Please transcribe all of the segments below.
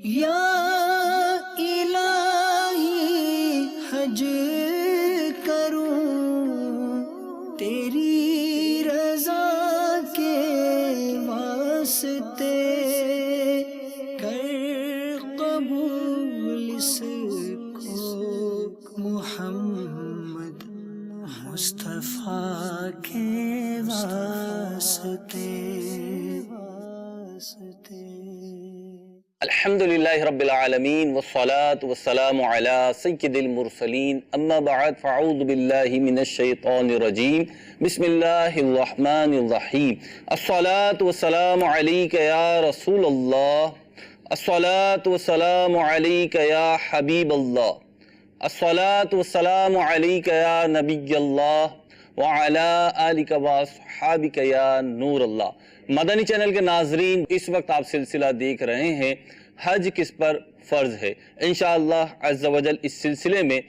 یا الہی حج کروں تیری رضا کے واسطے، کر قبول اس کو محمد مصطفیٰ کے واسطے۔ الحمدللہ رب العالمین والصلاة والسلام علی سید المرسلین، اما بعد فاعوذ باللہ من الشیطان الرجیم، بسم اللہ الرحمن الرحیم۔ الصلاة والسلام علیک یا رسول اللہ، الصلاة والسلام علیک یا حبیب اللہ، الصلاة والسلام علیک یا نبی اللہ وعلی آلک واصحابک یا نور اللہ۔ مدنی چینل کے ناظرین، اس وقت آپ سلسلہ دیکھ رہے ہیں حج کس پر فرض ہے۔ انشاءاللہ عز و جل اس سلسلے میں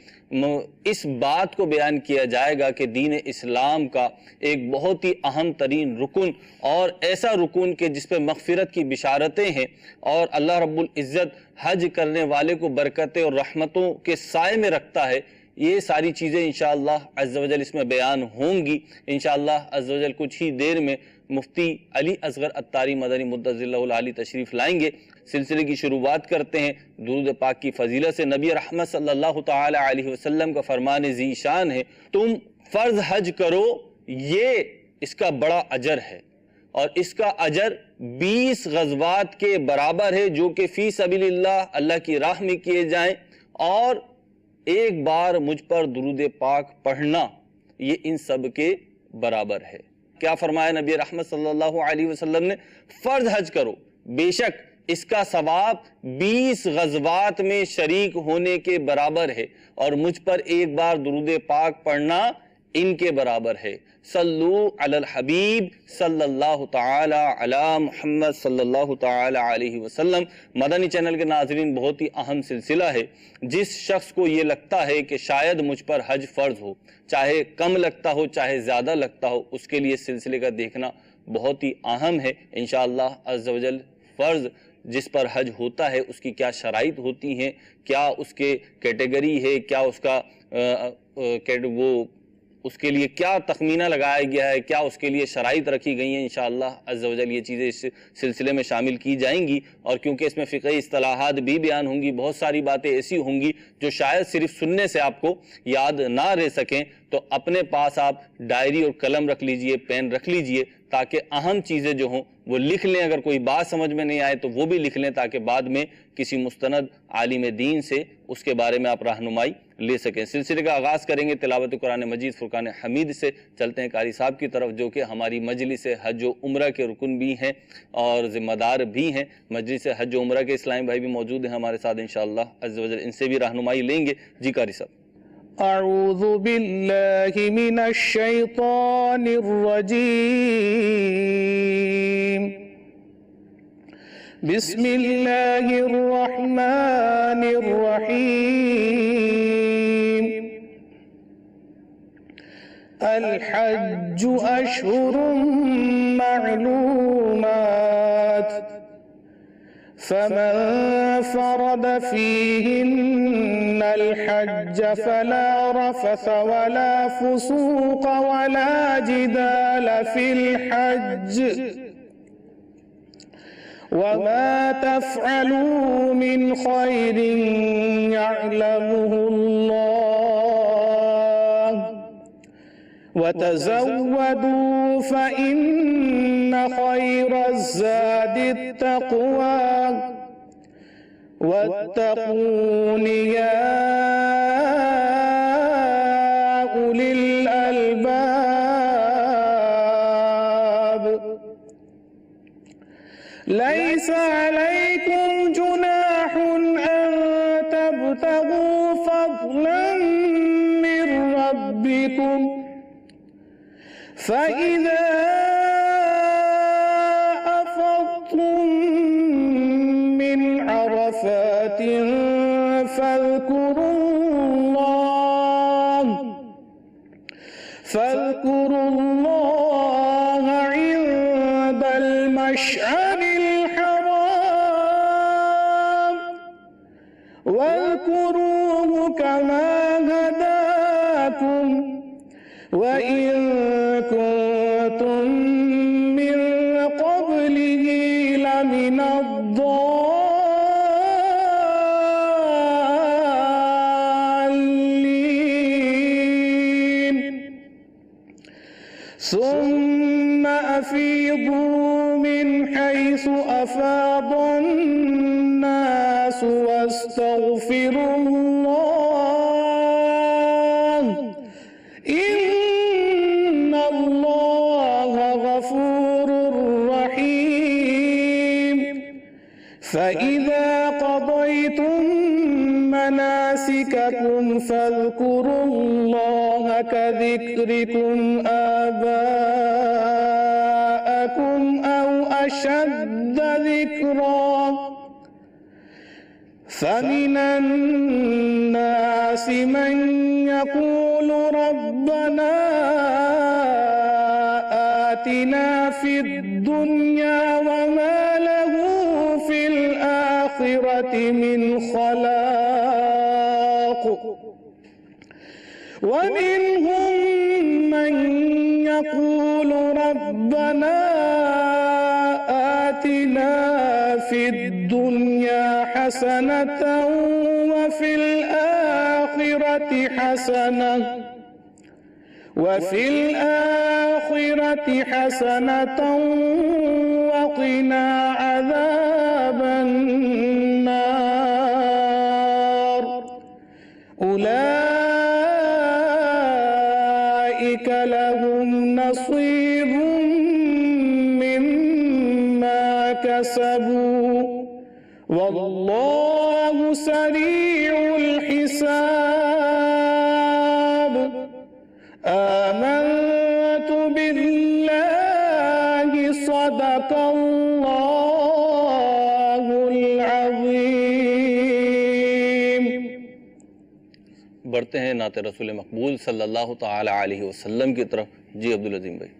اس بات کو بیان کیا جائے گا کہ دین اسلام کا ایک بہت ہی اہم ترین رکن، اور ایسا رکن کہ جس پہ مغفرت کی بشارتیں ہیں، اور اللہ رب العزت حج کرنے والے کو برکتیں اور رحمتوں کے سائے میں رکھتا ہے۔ یہ ساری چیزیں انشاءاللہ عز و جل اس میں بیان ہوں گی۔ انشاءاللہ عز و جل کچھ ہی دیر میں مفتی علی اصغر عطاری مدنی مدظ اللہ العالی تشریف لائیں گے۔ سلسلے کی شروعات کرتے ہیں درود پاک کی فضیلت سے۔ نبی رحمت صلی اللہ تعالی علیہ وسلم کا فرمان ذی شان ہے، تم فرض حج کرو، یہ اس کا بڑا اجر ہے، اور اس کا اجر 20 غزوات کے برابر ہے جو کہ فی سبیل اللہ کی راہ میں کیے جائیں، اور ایک بار مجھ پر درود پاک پڑھنا یہ ان سب کے برابر ہے۔ کیا فرمایا نبی رحمت صلی اللہ علیہ وسلم نے؟ فرض حج کرو، بے شک اس کا ثواب 20 غزوات میں شریک ہونے کے برابر ہے، اور مجھ پر ایک بار درود پاک پڑھنا ان کے برابر ہے۔ صلو علی الحبیب صلی اللہ تعالی علی محمد صلی اللہ تعالی علیہ وسلم۔ مدنی چینل کے ناظرین، بہت ہی اہم سلسلہ ہے۔ جس شخص کو یہ لگتا ہے کہ شاید مجھ پر حج فرض ہو، چاہے کم لگتا ہو چاہے زیادہ لگتا ہو، اس کے لیے سلسلے کا دیکھنا بہت ہی اہم ہے۔ انشاءاللہ عز و جل فرض جس پر حج ہوتا ہے اس کی کیا شرائط ہوتی ہیں، کیا اس کے کیٹیگری ہے، کیا اس کا اس کے لیے کیا تخمینہ لگایا گیا ہے، کیا اس کے لیے شرائط رکھی گئی ہیں، انشاءاللہ عز و جل یہ چیزیں اس سلسلے میں شامل کی جائیں گی۔ اور کیونکہ اس میں فقہی اصطلاحات بھی بیان ہوں گی، بہت ساری باتیں ایسی ہوں گی جو شاید صرف سننے سے آپ کو یاد نہ رہ سکیں، تو اپنے پاس آپ ڈائری اور قلم رکھ لیجئے، پین رکھ لیجئے، تاکہ اہم چیزیں جو ہوں وہ لکھ لیں۔ اگر کوئی بات سمجھ میں نہیں آئے تو وہ بھی لکھ لیں، تاکہ بعد میں کسی مستند عالم دین سے اس کے بارے میں آپ رہنمائی لے سکیں۔ سلسلے کا آغاز کریں گے تلاوت قرآن مجید فرقان حمید سے۔ چلتے ہیں قاری صاحب کی طرف، جو کہ ہماری مجلس حج و عمرہ کے رکن بھی ہیں اور ذمہ دار بھی ہیں۔ مجلس حج و عمرہ کے اسلامی بھائی بھی موجود ہیں ہمارے ساتھ، انشاءاللہ عز و جل ان سے بھی رہنمائی لیں گے۔ جی قاری صاحب۔ اعوذ باللہ من الشیطان الرجیم، بسم اللہ الرحمن الرحیم۔ الحج اشہر معلومات، فمن فرض فيهن الحج فلا رفث ولا فسوق ولا جدال في الحج، وما تفعلوا من خير يعلمه الله، وتزودوا فإن خير الزاد التقوى، واتقون يا أولي الألباب۔ ليس عليكم جناح أن تبتغوا فضلا من ربكم، فإذا أفضتم من عرفات فاذكروا الله عند المشعر الحرام، فاذكروه كما هداكم وإن كنتم من قبله لمن الضالين ثم أفيضوا من حيث أفاض الناس واستغفروا الله إن الله غفور رحيم فإذا قضيتم مناسككم فاذكروا الله كذكركم آباءكم أو أشد ذكرا فمن الناس من يقول ربنا آتنا في الدنيا وما له في الآخرة من خلاق ومنهم من يقول ربنا آتنا في الدنيا حسنة وفي الآخرة حسنة وقنا عذاب النار أولئك لهم نصيب مما كسبوا والله سريع الحساب آمنت بالله صدق الله العظيم. بڑھتے ہیں نعت رسول مقبول صلی اللہ تعالی علیہ وسلم کی طرف. جی عبدالعظیم بھائی.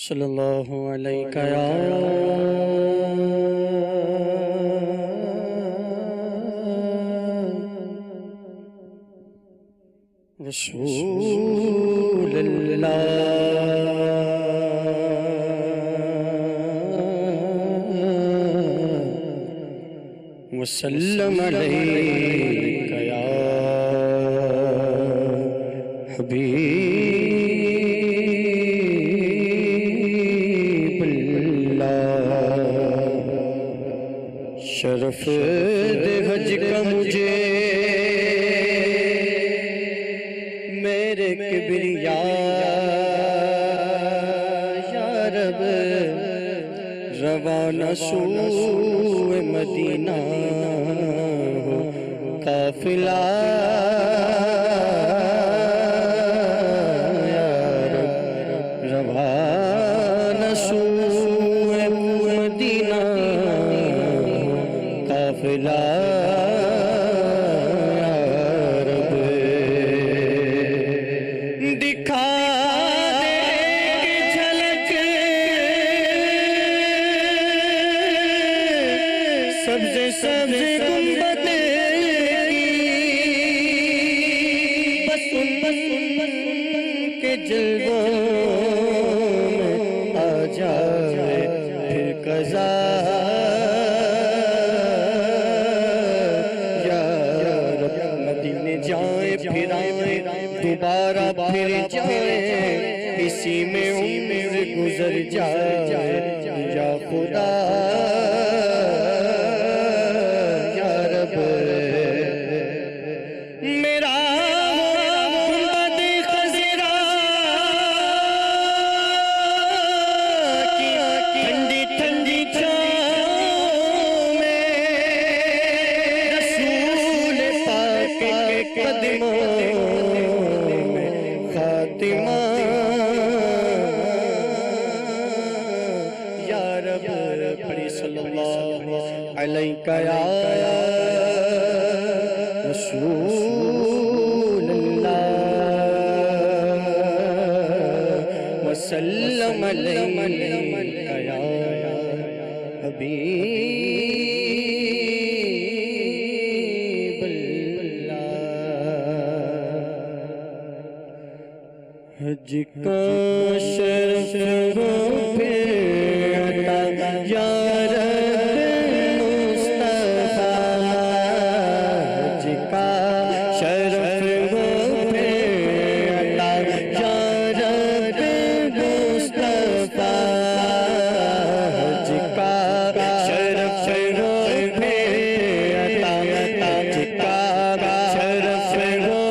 صلی اللہ علیہ یا رسول اللہ وسلم علیک یا حبیب اللہ. شرف دے حج کا مجھے میرے کبریاء یا رب روانہ سوئے مدینہ قافلہ یا رب روانہ سوئے مدینہ قافلہ دوبارہ پھر جائیں اسی میں عمر گزر جائے یا خدا یا رب میرا گنبد خضرا کی ٹھنڈی ٹھنڈی چھاؤں میں رسول پاک کے قدموں یا رب پڑھی صلی اللہ علیہ یا رسول اللہ وسلم علیہ یا حبیب اللہ. کا شرف ہو پھر عطا یا رب مصطفیٰ جی کا شرف ہو پھر عطا یا رب مصطفیٰ جی کا شرف ہو پھر عطا جی کا شرف ہو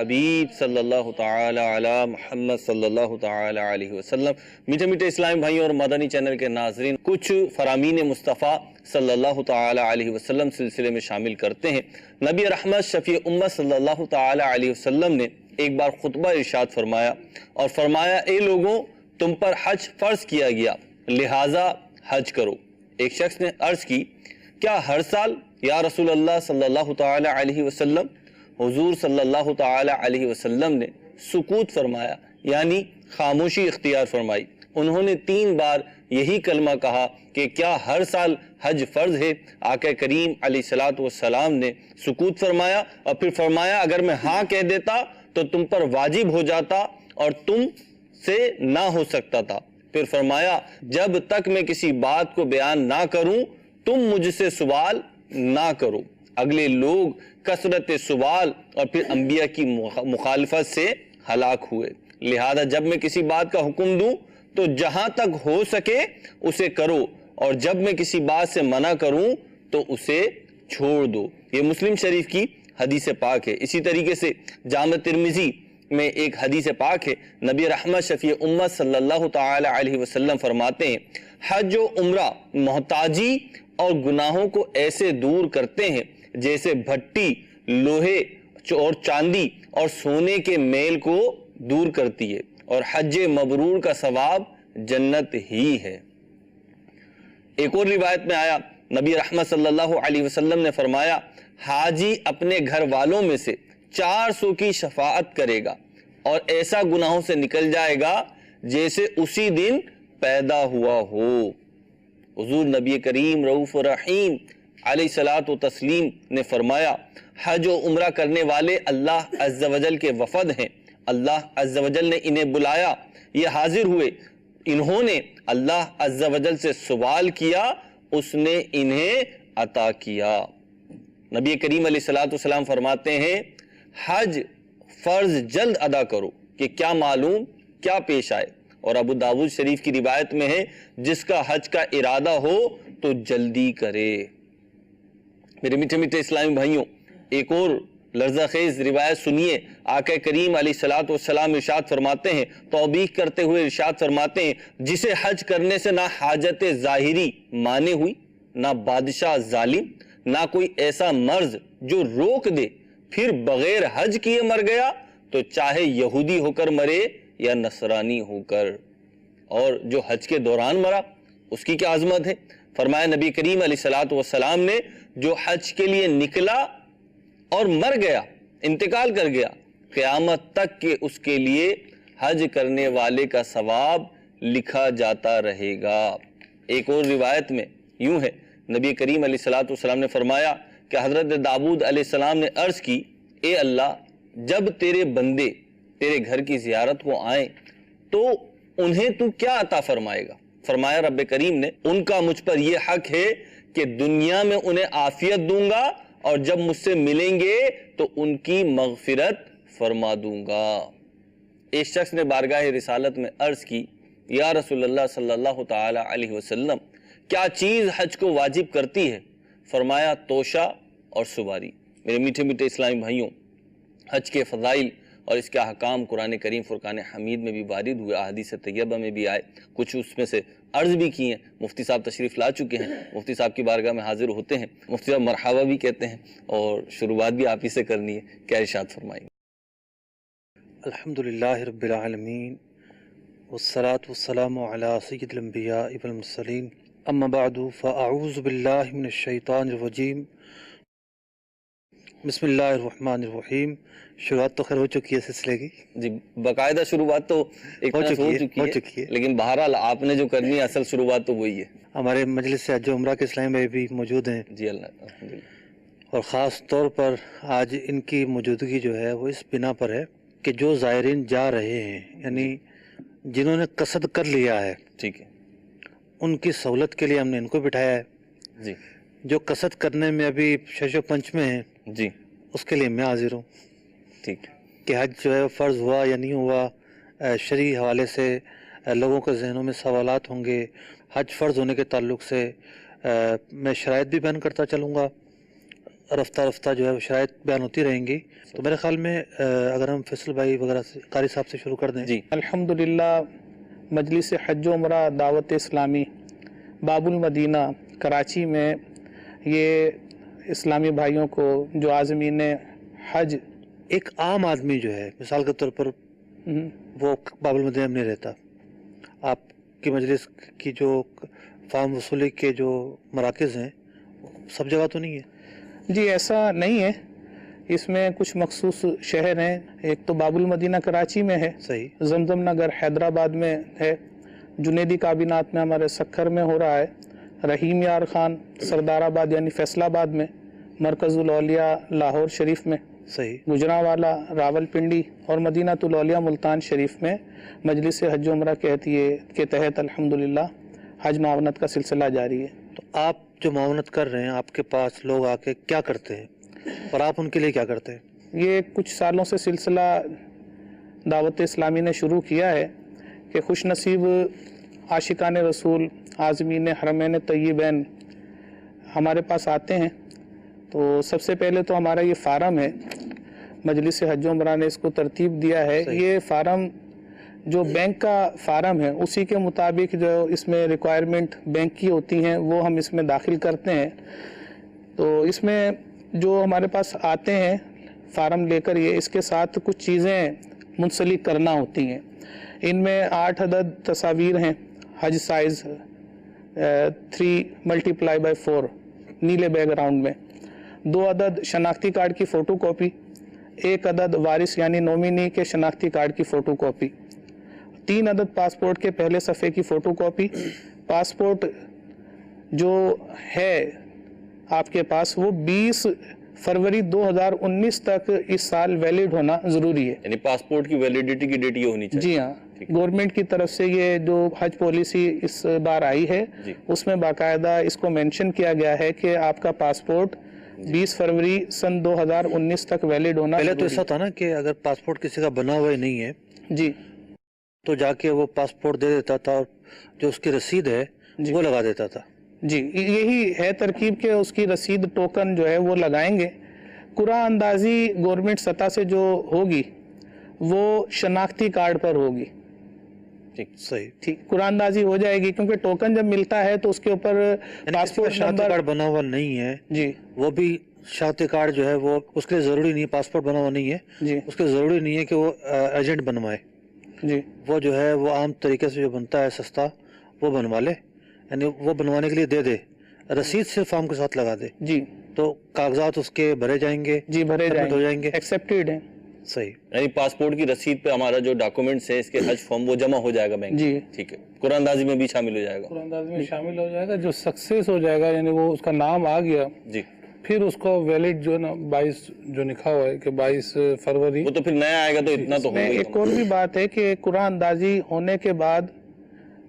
حبیب صلی اللہ تعالی علی محمد صلی اللہ تعالی علیہ وسلم۔ میٹھے میٹھے اسلامی بھائیوں اور مدنی چینل کے ناظرین، کچھ فرامین مصطفیٰ صلی اللہ تعالی علیہ وسلم سلسلے میں شامل کرتے ہیں۔ نبی رحمت شفیع امت صلی اللہ تعالی علیہ وسلم نے ایک بار خطبہ ارشاد فرمایا اور فرمایا، اے لوگوں، تم پر حج فرض کیا گیا، لہٰذا حج کرو۔ ایک شخص نے عرض کی، کیا ہر سال یا رسول اللہ صلی اللہ تعالی علیہ وسلم؟ حضور صلی اللہ تعالی علیہ وسلم نے سکوت فرمایا، یعنی خاموشی اختیار فرمائی۔ انہوں نے 3 بار یہی کلمہ کہا کہ کیا ہر سال حج فرض ہے؟ آقا کریم علیہ السلام نے سکوت فرمایا اور پھر فرمایا، اگر میں ہاں کہہ دیتا تو تم پر واجب ہو جاتا اور تم سے نہ ہو سکتا تھا۔ پھر فرمایا، جب تک میں کسی بات کو بیان نہ کروں تم مجھ سے سوال نہ کرو۔ اگلے لوگ کثرت سوال اور پھر انبیاء کی مخالفت سے ہلاک ہوئے، لہذا جب میں کسی بات کا حکم دوں تو جہاں تک ہو سکے اسے کرو، اور جب میں کسی بات سے منع کروں تو اسے چھوڑ دو۔ یہ مسلم شریف کی حدیث پاک ہے۔ اسی طریقے سے جامع ترمذی میں ایک حدیث پاک ہے، نبی رحمت شفیع امت صلی اللہ تعالی علیہ وسلم فرماتے ہیں، حج و عمرہ محتاجی اور گناہوں کو ایسے دور کرتے ہیں جیسے بھٹی لوہے اور چاندی اور سونے کے میل کو دور کرتی ہے، اور حج مبرور کا ثواب جنت ہی ہے۔ ایک اور روایت میں آیا، نبی رحمت صلی اللہ علیہ وسلم نے فرمایا، حاجی اپنے گھر والوں میں سے 400 کی شفاعت کرے گا اور ایسا گناہوں سے نکل جائے گا جیسے اسی دن پیدا ہوا ہو۔ حضور نبی کریم رؤوف رحیم علیہ الصلاۃ والتسلیم نے فرمایا، حج و عمرہ کرنے والے اللہ عز و جل کے وفد ہیں، اللہ عز و جل نے انہیں بلایا، یہ حاضر ہوئے، انہوں نے اللہ عز و جل سے سوال کیا، اس نے انہیں عطا کیا۔ نبی کریم علیہ الصلاۃ والسلام فرماتے ہیں، حج فرض جلد ادا کرو کہ کیا معلوم کیا پیش آئے، اور ابو داود شریف کی روایت میں ہے، جس کا حج کا ارادہ ہو تو جلدی کرے۔ میرے میٹھے میٹھے اسلامی بھائیوں، ایک اور لرزہ خیز روایت سنیے۔ آقا کریم علیہ الصلوۃ والسلام ارشاد فرماتے ہیں، توبیخ کرتے ہوئے ارشاد فرماتے ہیں، جسے حج کرنے سے نہ حاجت ظاہری مانے ہوئی، نہ بادشاہ ظالم، نہ کوئی ایسا مرض جو روک دے، پھر بغیر حج کیے مر گیا تو چاہے یہودی ہو کر مرے یا نصرانی ہو کر۔ اور جو حج کے دوران مرا اس کی کیا عظمت ہے۔ فرمایا نبی کریم علیہ الصلوۃ والسلام نے، جو حج کے لیے نکلا اور مر گیا، انتقال کر گیا، قیامت تک کہ اس کے لیے حج کرنے والے کا ثواب لکھا جاتا رہے گا۔ ایک اور روایت میں یوں ہے، نبی کریم علیہ الصلوۃ والسلام نے فرمایا کہ حضرت داؤد علیہ السلام نے عرض کی، اے اللہ، جب تیرے بندے تیرے گھر کی زیارت کو آئیں تو انہیں تو کیا عطا فرمائے گا؟ فرمایا رب کریم نے، ان کا مجھ پر یہ حق ہے کہ دنیا میں انہیں عافیت دوں گا اور جب مجھ سے ملیں گے تو ان کی مغفرت فرما دوں گا۔ ایک شخص نے بارگاہ رسالت میں عرض کی، یا رسول اللہ صلی اللہ تعالی علیہ وسلم، کیا چیز حج کو واجب کرتی ہے؟ فرمایا توشہ اور سواری۔ میرے میٹھے میٹھے اسلامی بھائیوں، حج کے فضائل اور اس کے احکام قرآن کریم فرقان حمید میں بھی وارد ہوئے، احادیث طیبہ میں بھی آئے، کچھ اس میں سے عرض بھی کی ہیں۔ مفتی صاحب تشریف لا چکے ہیں، مفتی صاحب کی بارگاہ میں حاضر ہوتے ہیں، مفتی صاحب مرحبا بھی کہتے ہیں اور شروعات بھی آپ ہی سے کرنی ہے، کیا ارشاد فرمائیں؟ الحمدللہ رب العالمین والصلاة والسلام علی سید الانبیاء والمرسلین، اما بعد فاعوذ باللہ من الشیطان الرجیم، بسم اللہ الرحمن الرحیم۔ شروعات تو خیر ہو چکی ہے سلسلے کی، جی باقاعدہ شروعات تو ایک طرح سے ہو چکی ہے، لیکن بہرحال آپ نے جو کرنی ہے اصل شروعات تو وہی ہے۔ ہمارے مجلس سے حج و عمرہ کے اسلامی بھائی بھی موجود ہیں، جی اللہ الحمدللہ، اور خاص طور پر آج ان کی موجودگی جو ہے وہ اس بنا پر ہے کہ جو زائرین جا رہے ہیں، یعنی جنہوں نے قصد کر لیا ہے، ٹھیک ہے، ان کی سہولت کے لیے ہم نے ان کو بٹھایا ہے۔ جی جو قصد کرنے میں ابھی شش و پنچ میں ہیں، جی اس کے لیے میں حاضر ہوں ٹھیک ہے، کہ حج جو ہے فرض ہوا یا نہیں ہوا۔ شرعی حوالے سے لوگوں کے ذہنوں میں سوالات ہوں گے، حج فرض ہونے کے تعلق سے میں شرائط بھی بیان کرتا چلوں گا، رفتہ رفتہ جو ہے وہ شرائط بیان ہوتی رہیں گی. تو میرے خیال میں اگر ہم فیصل بھائی وغیرہ سے قاری صاحب سے شروع کر دیں. جی الحمدللہ مجلس حج و عمرہ دعوت اسلامی باب المدینہ کراچی میں یہ اسلامی بھائیوں کو جو عازمین حج ایک عام آدمی جو ہے مثال کے طور پر وہ باب المدینہ میں نہیں رہتا، آپ کی مجلس کی جو فارم وصولی کے جو مراکز ہیں سب جگہ تو نہیں ہے؟ جی ایسا نہیں ہے، اس میں کچھ مخصوص شہر ہیں. ایک تو باب المدینہ کراچی میں ہے، صحیح. زمزم نگر حیدرآباد میں ہے، جنیدی کابینات میں ہمارے سکھر میں ہو رہا ہے، رحیم یار خان سردار آباد یعنی فیصل آباد میں، مرکز الاولیاء لاہور شریف میں، صحیح. گجرانوالا راول پنڈی اور مدینہ الاولیاء ملتان شریف میں مجلس حج و عمرہ کے تحت الحمدللہ حج معاونت کا سلسلہ جاری ہے. تو آپ جو معاونت کر رہے ہیں آپ کے پاس لوگ آ کے کیا کرتے ہیں اور آپ ان کے لیے کیا کرتے ہیں؟ یہ کچھ سالوں سے سلسلہ دعوت اسلامی نے شروع کیا ہے کہ خوش نصیب عاشقان رسول عازمین حرمین طیبین ہمارے پاس آتے ہیں. تو سب سے پہلے تو ہمارا یہ فارم ہے، مجلس حج و عمرہ نے اس کو ترتیب دیا ہے. یہ فارم جو بینک کا فارم ہے اسی کے مطابق جو اس میں ریکوائرمنٹ بینک کی ہوتی ہیں وہ ہم اس میں داخل کرتے ہیں. تو اس میں جو ہمارے پاس آتے ہیں فارم لے کر اس کے ساتھ کچھ چیزیں منسلک کرنا ہوتی ہیں. ان میں 8 عدد تصاویر ہیں حج سائز 3x4 نیلے بیک گراؤنڈ میں، 2 عدد شناختی کارڈ کی فوٹو کاپی، 1 عدد وارث یعنی نومینی کے شناختی کارڈ کی فوٹو کاپی، 3 عدد پاسپورٹ کے پہلے صفحے کی فوٹو کاپی. پاسپورٹ جو ہے آپ کے پاس وہ 20 فروری 2019 تک اس سال ویلڈ ہونا ضروری ہے. یعنی پاسپورٹ کی ویلیڈیٹی کی ڈیٹ یہ ہونی چاہیے. جی ہاں، گورنمنٹ کی طرف سے یہ جو حج پالیسی اس بار آئی ہے اس میں باقاعدہ اس کو مینشن کیا گیا ہے کہ آپ کا پاسپورٹ 20 فروری سن 2019 تک ویلڈ ہونا. پہلے تو ایسا تھا نا کہ اگر پاسپورٹ کسی کا بنا ہوا ہی نہیں ہے جی تو جا کے وہ پاسپورٹ دے دیتا تھا اور جو اس کی رسید ہے وہ لگا دیتا تھا. جی یہی ہے ترکیب کہ اس کی رسید ٹوکن جو ہے وہ لگائیں گے. قرعہ اندازی گورنمنٹ سطح سے جو ہوگی وہ شناختی کارڈ پر ہوگی. صحیح. ٹھیک، قرعہ اندازی ہو جائے گی کیونکہ ٹوکن جب ملتا ہے تو اس کے اوپر پاسپورٹ شناختی نمبر کارڈ بنا ہوا نہیں ہے جی وہ بھی شناختی کارڈ جو ہے وہ اس کے لیے ضروری نہیں ہے، پاسپورٹ بنا ہوا نہیں ہے جی اس کے ضروری نہیں ہے کہ وہ ایجنٹ بنوائے. جی وہ جو ہے وہ عام طریقے سے جو بنتا ہے سستا وہ بنوا لے، یعنی وہ بنوانے کے لیے دے دے، رسید صرف فارم کے ساتھ لگا دے جی تو کاغذات اس کے بھرے جائیں گے، جی بھرے ہو جائیں گے. ایکسیپٹیڈ ہیں. صحیح. یعنی پاسپورٹ کی رسید پہ ہمارا جو ڈاکومنٹس ہے اس کے حج فارم وہ جمع ہو جائے گا بینک. جی ٹھیک ہے، قرعہ اندازی میں بھی شامل ہو جائے گا. قرعہ اندازی میں شامل ہو جائے گا. جو سکسیس ہو جائے گا یعنی وہ اس کا نام آ گیا جی پھر اس کو ویلڈ جو نا 22 جو لکھا ہوا ہے کہ 22 فروری وہ تو پھر نیا آئے گا تو اتنا تو ہوگا ہی. ایک اور بھی بات ہے کہ قرعہ اندازی ہونے کے بعد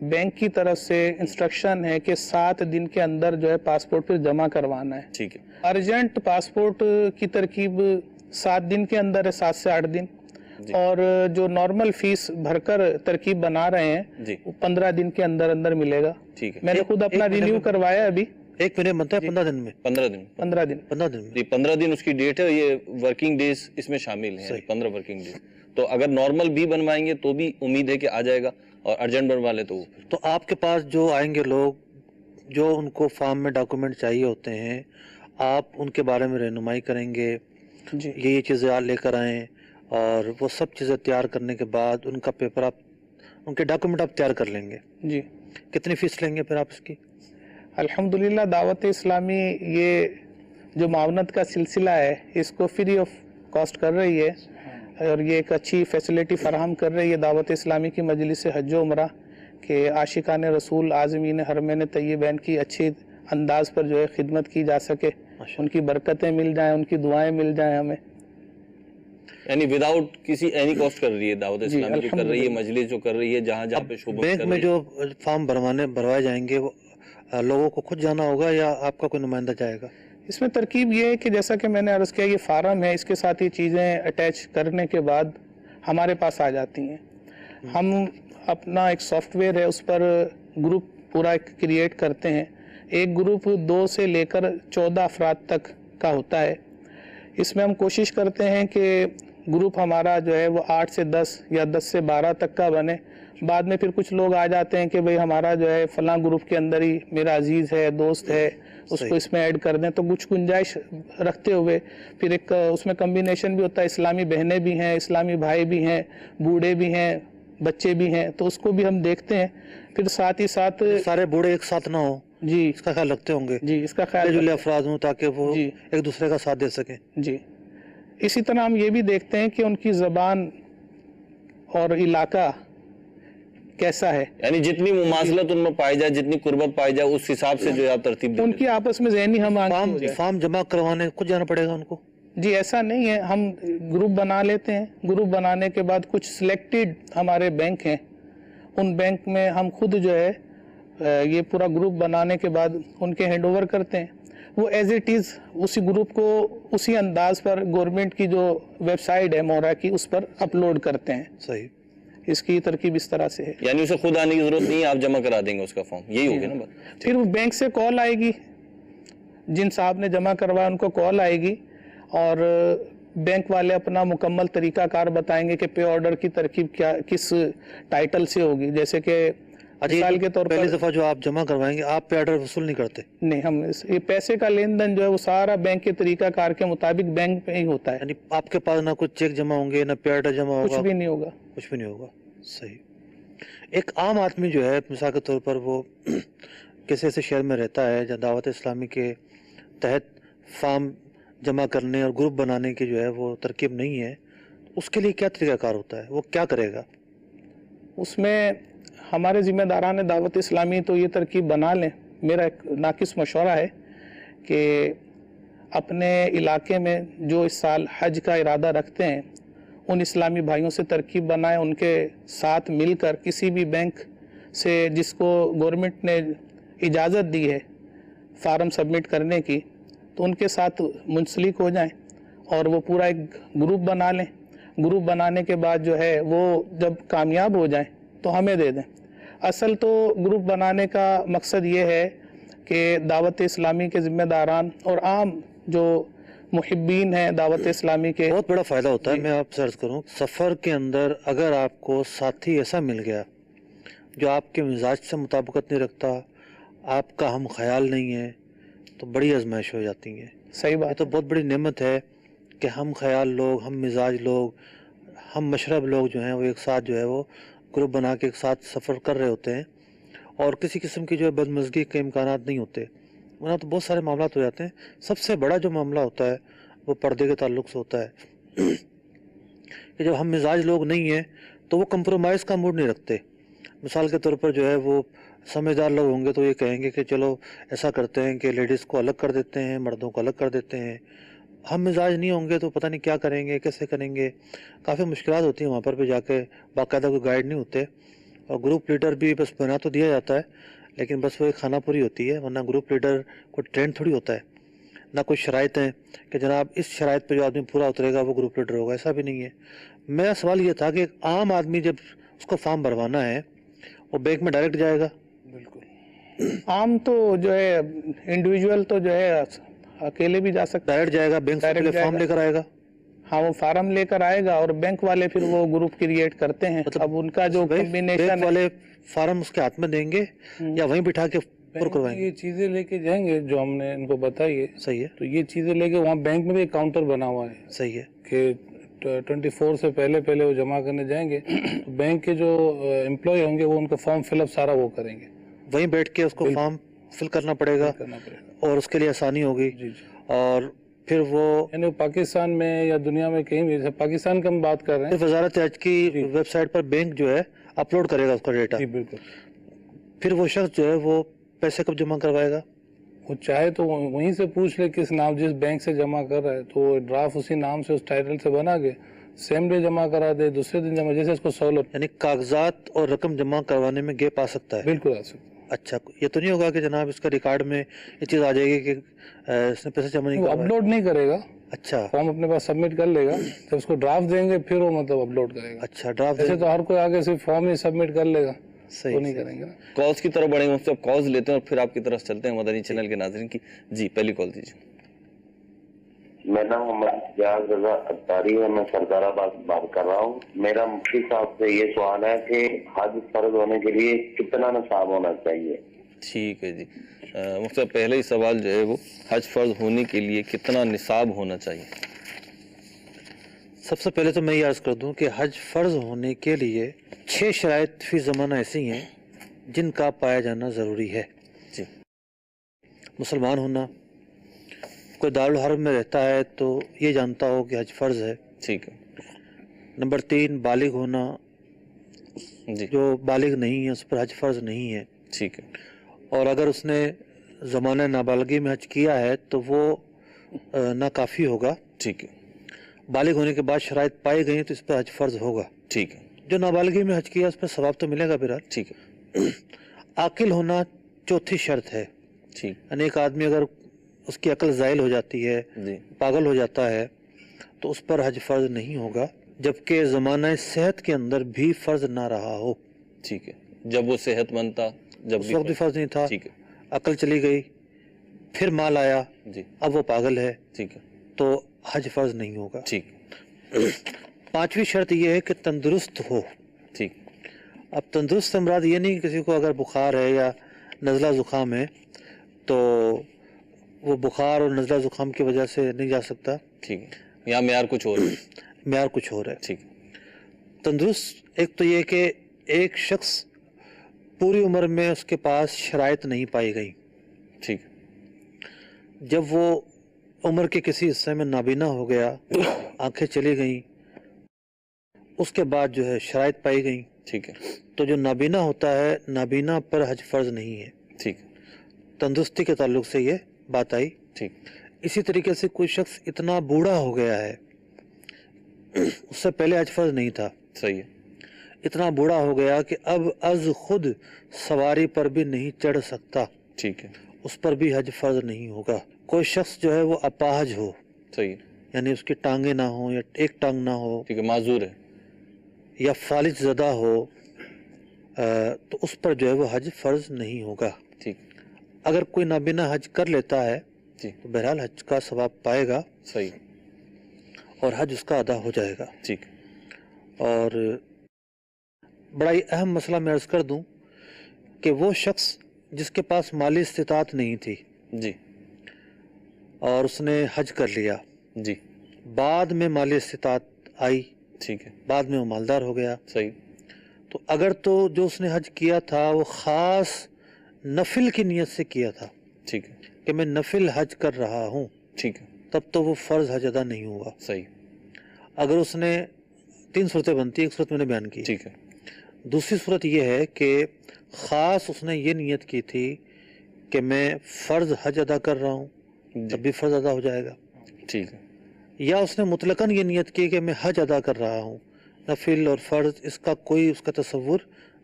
بینک کی طرف سے انسٹرکشن ہے کہ 7 دن کے اندر جو ہے پاسپورٹ پھر جمع کروانا ہے. ٹھیک ہے. ارجنٹ پاسپورٹ کی ترکیب 7 دن کے اندر ہے، 7 سے 8 دن. اور جو نارمل فیس بھر کر ترکیب بنا رہے ہیں جی وہ 15 دن کے اندر اندر ملے گا. ٹھیک ہے. میں نے خود اپنا رینیو کروایا ابھی. ایک مہینے بنتا ہے 15 دن میں. 15 دن 15 دن 15 دن میں. جی 15 دن اس کی ڈیٹ ہے. یہ ورکنگ ڈیز اس میں شامل ہیں، 15 ورکنگ ڈیز. تو اگر نارمل بھی بنوائیں گے تو بھی امید ہے کہ آ جائے گا، اور ارجنٹ بنوا لے تو وہ تو آپ کے پاس جو آئیں گے لوگ جو ان کو فارم میں ڈاکومنٹ چاہیے ہوتے ہیں آپ ان کے بارے میں رہنمائی کریں گے جی یہ چیزیں آپ لے کر آئیں، اور وہ سب چیزیں تیار کرنے کے بعد ان کا پیپر آپ ان کے ڈاکومنٹ آپ تیار کر لیں گے. جی کتنی فیس لیں گے پھر آپ اس کی؟ الحمدللہ دعوت اسلامی یہ جو معاونت کا سلسلہ ہے اس کو فری آف کاسٹ کر رہی ہے، اور یہ ایک اچھی فیسلٹی فراہم کر رہی ہے دعوت اسلامی کی مجلس حج و عمرہ کہ عاشقان رسول عازمین حرمین طیبین کی اچھی انداز پر جو ہے خدمت کی جا سکے، ان کی برکتیں مل جائیں، ان کی دعائیں مل جائیں ہمیں. یعنی وداؤٹ کسی اینی کاسٹ کر رہی ہے دعوت اسلامی جو کر رہی ہے، مجلس جو کر رہی ہے، جہاں جہاں پہ شعبہ بینک میں جو فارم بھروائے جائیں گے وہ لوگوں کو خود جانا ہوگا یا آپ کا کوئی نمائندہ جائے گا؟ اس میں ترکیب یہ ہے کہ جیسا کہ میں نے عرض کیا یہ فارم ہے، اس کے ساتھ یہ چیزیں اٹیچ کرنے کے بعد ہمارے پاس آ جاتی ہیں. ہم اپنا ایک سافٹ ویئر ہے اس پر گروپ پورا کریٹ کرتے ہیں. ایک گروپ 2 سے لے کر 14 افراد تک का होता है। इसमें हम कोशिश करते हैं कि ग्रुप हमारा जो है वो 8 से 10 या 10 से 12 तक का बने। बाद में फिर कुछ लोग आ जाते हैं कि भाई हमारा जो है फलां ग्रुप के अंदर ही मेरा अजीज़ है, दोस्त है, उसको इसमें ऐड कर दें, तो कुछ गुंजाइश रखते हुए फिर एक उसमें कम्बिनेशन भी होता है। इस्लामी बहनें भी हैं, इस्लामी भाई भी हैं, बूढ़े भी हैं, बच्चे भी हैं, तो उसको भी हम देखते हैं। फिर साथ ही साथ सारे बूढ़े एक साथ ना हो, जी इसका ख्याल रखते होंगे, जी इसका ख्याल जुले अफराद हों ताकि वो जी। एक दूसरे का साथ दे सकें। जी। इसी तरह हम ये भी देखते हैं कि उनकी ज़बान और इलाका कैसा है, यानी जितनी मुमासलत उनमें पाई जाए, जितनी कुर्बत पाई जाए, उस हिसाब से जो है आप तरतीब देते उनकी आपस में ज़हनी हम फॉर्म जमा करवाने खुद जाना पड़ेगा उनको? जी ऐसा नहीं है, हम ग्रुप बना लेते हैं। ग्रुप बनाने के बाद कुछ सिलेक्टेड हमारे बैंक हैं, उन बैंक में हम खुद जो है ये पूरा ग्रुप बनाने के बाद उनके हैंड ओवर करते हैं। वो एज इट इज़ उसी ग्रुप को उसी अंदाज पर गवर्नमेंट की जो वेबसाइट है मोरा की, उस पर अपलोड करते हैं। सही। इसकी तरकीब इस तरह से है। यानी उसे खुद आने की जरूरत नहीं है, आप जमा करा देंगे उसका फॉर्म, यही हो गया ना बात। फिर वो बैंक से कॉल आएगी, जिन साहब ने जमा करवाया उनको कॉल आएगी और बैंक वाले अपना मुकम्मल तरीकाकार बताएंगे कि पे ऑर्डर की तरकीब क्या, किस टाइटल से होगी। जैसे कि मिसाल के तौर पहली पर दफा जो आप जमा करवाएंगे आप पे ऑर्डर वसूल नहीं करते? नहीं, हम ये पैसे का लेन देन जो है वो सारा बैंक के तरीकाकार के मुताबिक बैंक में ही होता है, यानी आपके पास ना कुछ चेक जमा होंगे ना पे ऑर्डर जमा कुछ होगा? भी नहीं होगा। कुछ भी नहीं होगा। सही। एक आम आदमी जो है मिसाल के तौर पर वो किसी ऐसे शहर में रहता है जहाँ दावत इस्लामी के तहत फॉर्म जमा करने और ग्रुप बनाने की जो है वो तरकीब नहीं है, उसके लिए क्या तरीकाकार होता है, वो क्या करेगा? उसमें हमारे ज़िम्मेदारान दावत इस्लामी तो ये तरकीब बना लें। मेरा एक नाकिस मशवरा है कि अपने इलाके में जो इस साल हज का इरादा रखते हैं उन इस्लामी भाइयों से तरकीब बनाएं, उनके साथ मिलकर किसी भी बैंक से जिसको गवर्नमेंट ने इजाज़त दी है फार्म सबमिट करने की, तो उनके साथ मुंसलिक हो जाएं और वो पूरा एक ग्रुप बना लें। ग्रुप बनाने के बाद जो है वो जब कामयाब हो जाएं तो हमें दे दें। असल तो ग्रुप बनाने का मकसद ये है कि दावत इस्लामी के ज़िम्मेदारान और आम जो मुहिब्बीन हैं दावत इस्लामी के, बहुत बड़ा फ़ायदा होता है। मैं आपसे अर्ज़ करूँ, सफ़र के अंदर अगर आपको साथी ऐसा मिल गया जो आपके मिजाज से मुताबिकत नहीं रखता, आपका हम ख्याल नहीं है, तो बड़ी आजमाइश हो जाती है। सही ये बात तो बहुत बड़ी नेमत है कि हम ख्याल लोग, हम मिजाज लोग, हम मशरब लोग जो हैं वो एक साथ जो है वो ग्रुप बना के एक साथ सफ़र कर रहे होते हैं और किसी किस्म की जो है बदमज़गी के इम्कानात नहीं होते, वरना तो बहुत सारे मामला हो जाते हैं। सबसे बड़ा जो मामला होता है वो पर्दे के ताल्लुक से होता है कि जब हम मिजाज लोग नहीं हैं तो वो कंप्रोमाइज़ का मूड नहीं रखते। मिसाल के तौर पर जो है वो समझदार लोग होंगे तो ये कहेंगे कि चलो ऐसा करते हैं कि लेडीज़ को अलग कर देते हैं, मर्दों को अलग कर देते हैं। हम मिजाज नहीं होंगे तो पता नहीं क्या करेंगे, कैसे करेंगे, काफ़ी मुश्किलात होती हैं वहाँ पर भी जाके, बाकायदा कोई गाइड नहीं होते। और ग्रुप लीडर भी बस बना तो दिया जाता है लेकिन बस वो एक खाना पूरी होती है, वरना ग्रुप लीडर कोई ट्रेंड थोड़ी होता है, ना कोई शराइत हैं कि जनाब इस शराइत पे जो आदमी पूरा उतरेगा वो ग्रुप लीडर होगा, ऐसा भी नहीं है। मेरा सवाल ये था कि एक आम आदमी जब उसको फॉर्म भरवाना है वो बैंक में डायरेक्ट जाएगा? बिल्कुल। आम तो जो है इंडिविजुअल तो जो है अकेले भी जा सकता है, डायरेक्ट जाएगा बैंक से, डायरेक्ट पहले फॉर्म जाएगा। लेकर आएगा? हाँ, वो फार्म लेकर आएगा और बैंक वाले फिर वो ग्रुप क्रिएट करते हैं। अब उनका जो बैंक कॉम्बिनेशन वाले फार्म उसके हाथ में देंगे या वहीं बिठा के पूरा बैंक में करवाएंगे? ये चीजें लेके जाएंगे जो हमने इनको बताई है, सही है, तो ये चीजें लेके वहाँ बैंक में भी एक काउंटर बना हुआ है सही है। कि 24 से पहले वो जमा करने जाएंगे तो बैंक के जो एम्प्लॉय होंगे वो उनका फॉर्म फिलअप सारा वो करेंगे, वहीं बैठ के उसको फॉर्म फिल करना पड़ेगा करना पड़ेगा। और उसके लिए आसानी होगी। जी जी। और फिर वो यानी पाकिस्तान में या दुनिया में कहीं भी, जैसे पाकिस्तान का हम बात कर रहे हैं। फिर वजारत हज की वेबसाइट पर बैंक जो है अपलोड करेगा उसका डेटा। जी बिल्कुल। फिर वो शख्स जो है वो पैसे कब जमा करवाएगा? वो चाहे तो वहीं से पूछ ले किस नाम, जिस बैंक से जमा कर रहा है तो ड्राफ्ट उसी नाम से उस टाइटल से बना के सेम डे जमा करा दे, दूसरे दिन जमा, जैसे इसको सहूलत। यानी कागजात और रकम जमा करवाने में गैप आ सकता है? बिल्कुल आ सकता है। अच्छा, ये तो नहीं होगा कि जनाब इसका रिकॉर्ड में ये चीज़ आ जाएगी कि इसने पैसे जमा नहीं वो करवाए? अपलोड नहीं करेगा, अच्छा फॉर्म अपने पास सबमिट कर लेगा, जब उसको ड्राफ्ट देंगे फिर वो मतलब अपलोड करेगा। अच्छा, ड्राफ्ट ऐसे तो हर कोई आगे सिर्फ फॉर्म ही सबमिट कर लेगा, सही वो नहीं सही। करेंगे ना। कॉल्स की तरफ बढ़ेंगे, उससे अब कॉल्स लेते हैं और फिर आपकी तरफ चलते हैं मदनी चैनल के नाज़रीन की। जी पहली कॉल दीजिए। میرا نام محمد جاز رضا اتاری ہے، میں سردار آباد سے بات کر رہا ہوں۔ میرا مفتی صاحب سے یہ سوال ہے کہ حج فرض ہونے کے لیے کتنا نصاب ہونا چاہیے؟ ٹھیک ہے جی، مفتی صاحب پہلا ہی سوال جو ہے وہ حج فرض ہونے کے لیے کتنا نصاب ہونا چاہیے؟ سب سے پہلے تو میں یہ عرض کر دوں کہ حج فرض ہونے کے لیے 6 شرائط فی زمانہ ایسی ہیں جن کا پایا جانا ضروری ہے۔ جی، مسلمان ہونا، کوئی دارالحرم میں رہتا ہے تو یہ جانتا ہو کہ حج فرض ہے۔ ٹھیک ہے نمبر 3 بالغ ہونا، جی، جو بالغ نہیں ہے اس پر حج فرض نہیں ہے، ٹھیک ہے اور اگر اس نے زمانہ نابالغی میں حج کیا ہے تو وہ ناکافی ہوگا۔ ٹھیک ہے بالغ ہونے کے بعد شرائط پائی گئی تو اس پر حج فرض ہوگا۔ ٹھیک ہے جو نابالغی میں حج کیا اس پر ثواب تو ملے گا بہرحال۔ ٹھیک ہے عاقل ہونا چوتھی شرط ہے، ٹھیک یعنی ایک آدمی اگر اس کی عقل زائل ہو جاتی ہے، جی، پاگل ہو جاتا ہے تو اس پر حج فرض نہیں ہوگا، جبکہ زمانہ صحت کے اندر بھی فرض نہ رہا ہو۔ ٹھیک ہے، جب وہ صحت مند تھا جب اس وقت بھی فرض نہیں تھا، ٹھیک ہے عقل چلی گئی، پھر مال آیا، جی، اب وہ پاگل ہے ٹھیک ہے تو حج فرض نہیں ہوگا۔ ٹھیک 5ویں شرط یہ ہے کہ تندرست ہو۔ ٹھیک اب تندرست سے مراد یہ نہیں کہ کسی کو اگر بخار ہے یا نزلہ زکام ہے تو وہ بخار اور نزلہ زکام کی وجہ سے نہیں جا سکتا، ٹھیک ہے، یہاں معیار کچھ اور ہے۔ معیار کچھ اور ہے۔ ٹھیک تندرست ایک تو یہ کہ ایک شخص پوری عمر میں اس کے پاس شرائط نہیں پائی گئی، ٹھیک جب وہ عمر کے کسی حصے میں نابینا ہو گیا، آنکھیں چلی گئیں، اس کے بعد جو ہے شرائط پائی گئیں، ٹھیک ہے تو جو نابینا ہوتا ہے نابینا پر حج فرض نہیں ہے۔ ٹھیک تندرستی کے تعلق سے یہ بات آئی۔ ٹھیک اسی طریقے سے کوئی شخص اتنا بوڑھا ہو گیا ہے، اس سے پہلے حج فرض نہیں تھا، صحیح ہے، اتنا بوڑھا ہو گیا کہ اب از خود سواری پر بھی نہیں چڑھ سکتا، ٹھیک ہے، اس پر بھی حج فرض نہیں ہوگا۔ کوئی شخص جو ہے وہ اپاہج ہو، صحیح ہے، یعنی اس کی ٹانگیں نہ ہوں یا ایک ٹانگ نہ ہو ٹھیک ہے، معذور ہے، یا فالج زدہ ہو، تو اس پر جو ہے وہ حج فرض نہیں ہوگا۔ ٹھیک اگر کوئی نابینا حج کر لیتا ہے جی، تو بہرحال حج کا ثواب پائے گا صحیح، اور حج اس کا ادا ہو جائے گا۔ ٹھیک اور بڑا ہی اہم مسئلہ میں عرض کر دوں کہ وہ شخص جس کے پاس مالی استطاعت نہیں تھی جی، اور اس نے حج کر لیا، جی، بعد میں مالی استطاعت آئی، ٹھیک ہے، بعد میں وہ مالدار ہو گیا، صحیح، تو اگر تو جو اس نے حج کیا تھا وہ خاص نفل کی نیت سے کیا تھا ٹھیک ہے، کہ میں نفل حج کر رہا ہوں، ٹھیک ہے، تب تو وہ فرض حج ادا نہیں ہوا۔ صحیح، اگر اس نے 3 صورتیں بنتی، ایک صورت میں نے بیان کی، ٹھیک ہے، دوسری صورت یہ ہے کہ خاص اس نے یہ نیت کی تھی کہ میں فرض حج ادا کر رہا ہوں، تب بھی فرض ادا ہو جائے گا، ٹھیک ہے، یا اس نے مطلقاً یہ نیت کی کہ میں حج ادا کر رہا ہوں، نفل اور فرض اس کا کوئی اس کا تصور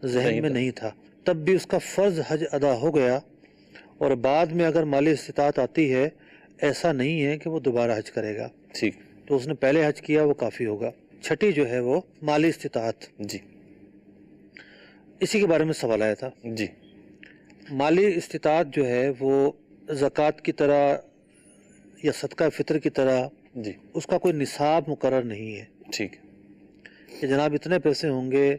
ذہن میں نہیں تھا، تب بھی اس کا فرض حج ادا ہو گیا، اور بعد میں اگر مالی استطاعت آتی ہے ایسا نہیں ہے کہ وہ دوبارہ حج کرے گا، ٹھیک، تو اس نے پہلے حج کیا وہ کافی ہوگا۔ چھٹی جو ہے وہ مالی استطاعت، جی، اسی کے بارے میں سوال آیا تھا۔ جی، مالی استطاعت جو ہے وہ زکوٰۃ کی طرح یا صدقہ فطر کی طرح جی، اس کا کوئی نصاب مقرر نہیں ہے ٹھیک، کہ جناب اتنے پیسے ہوں گے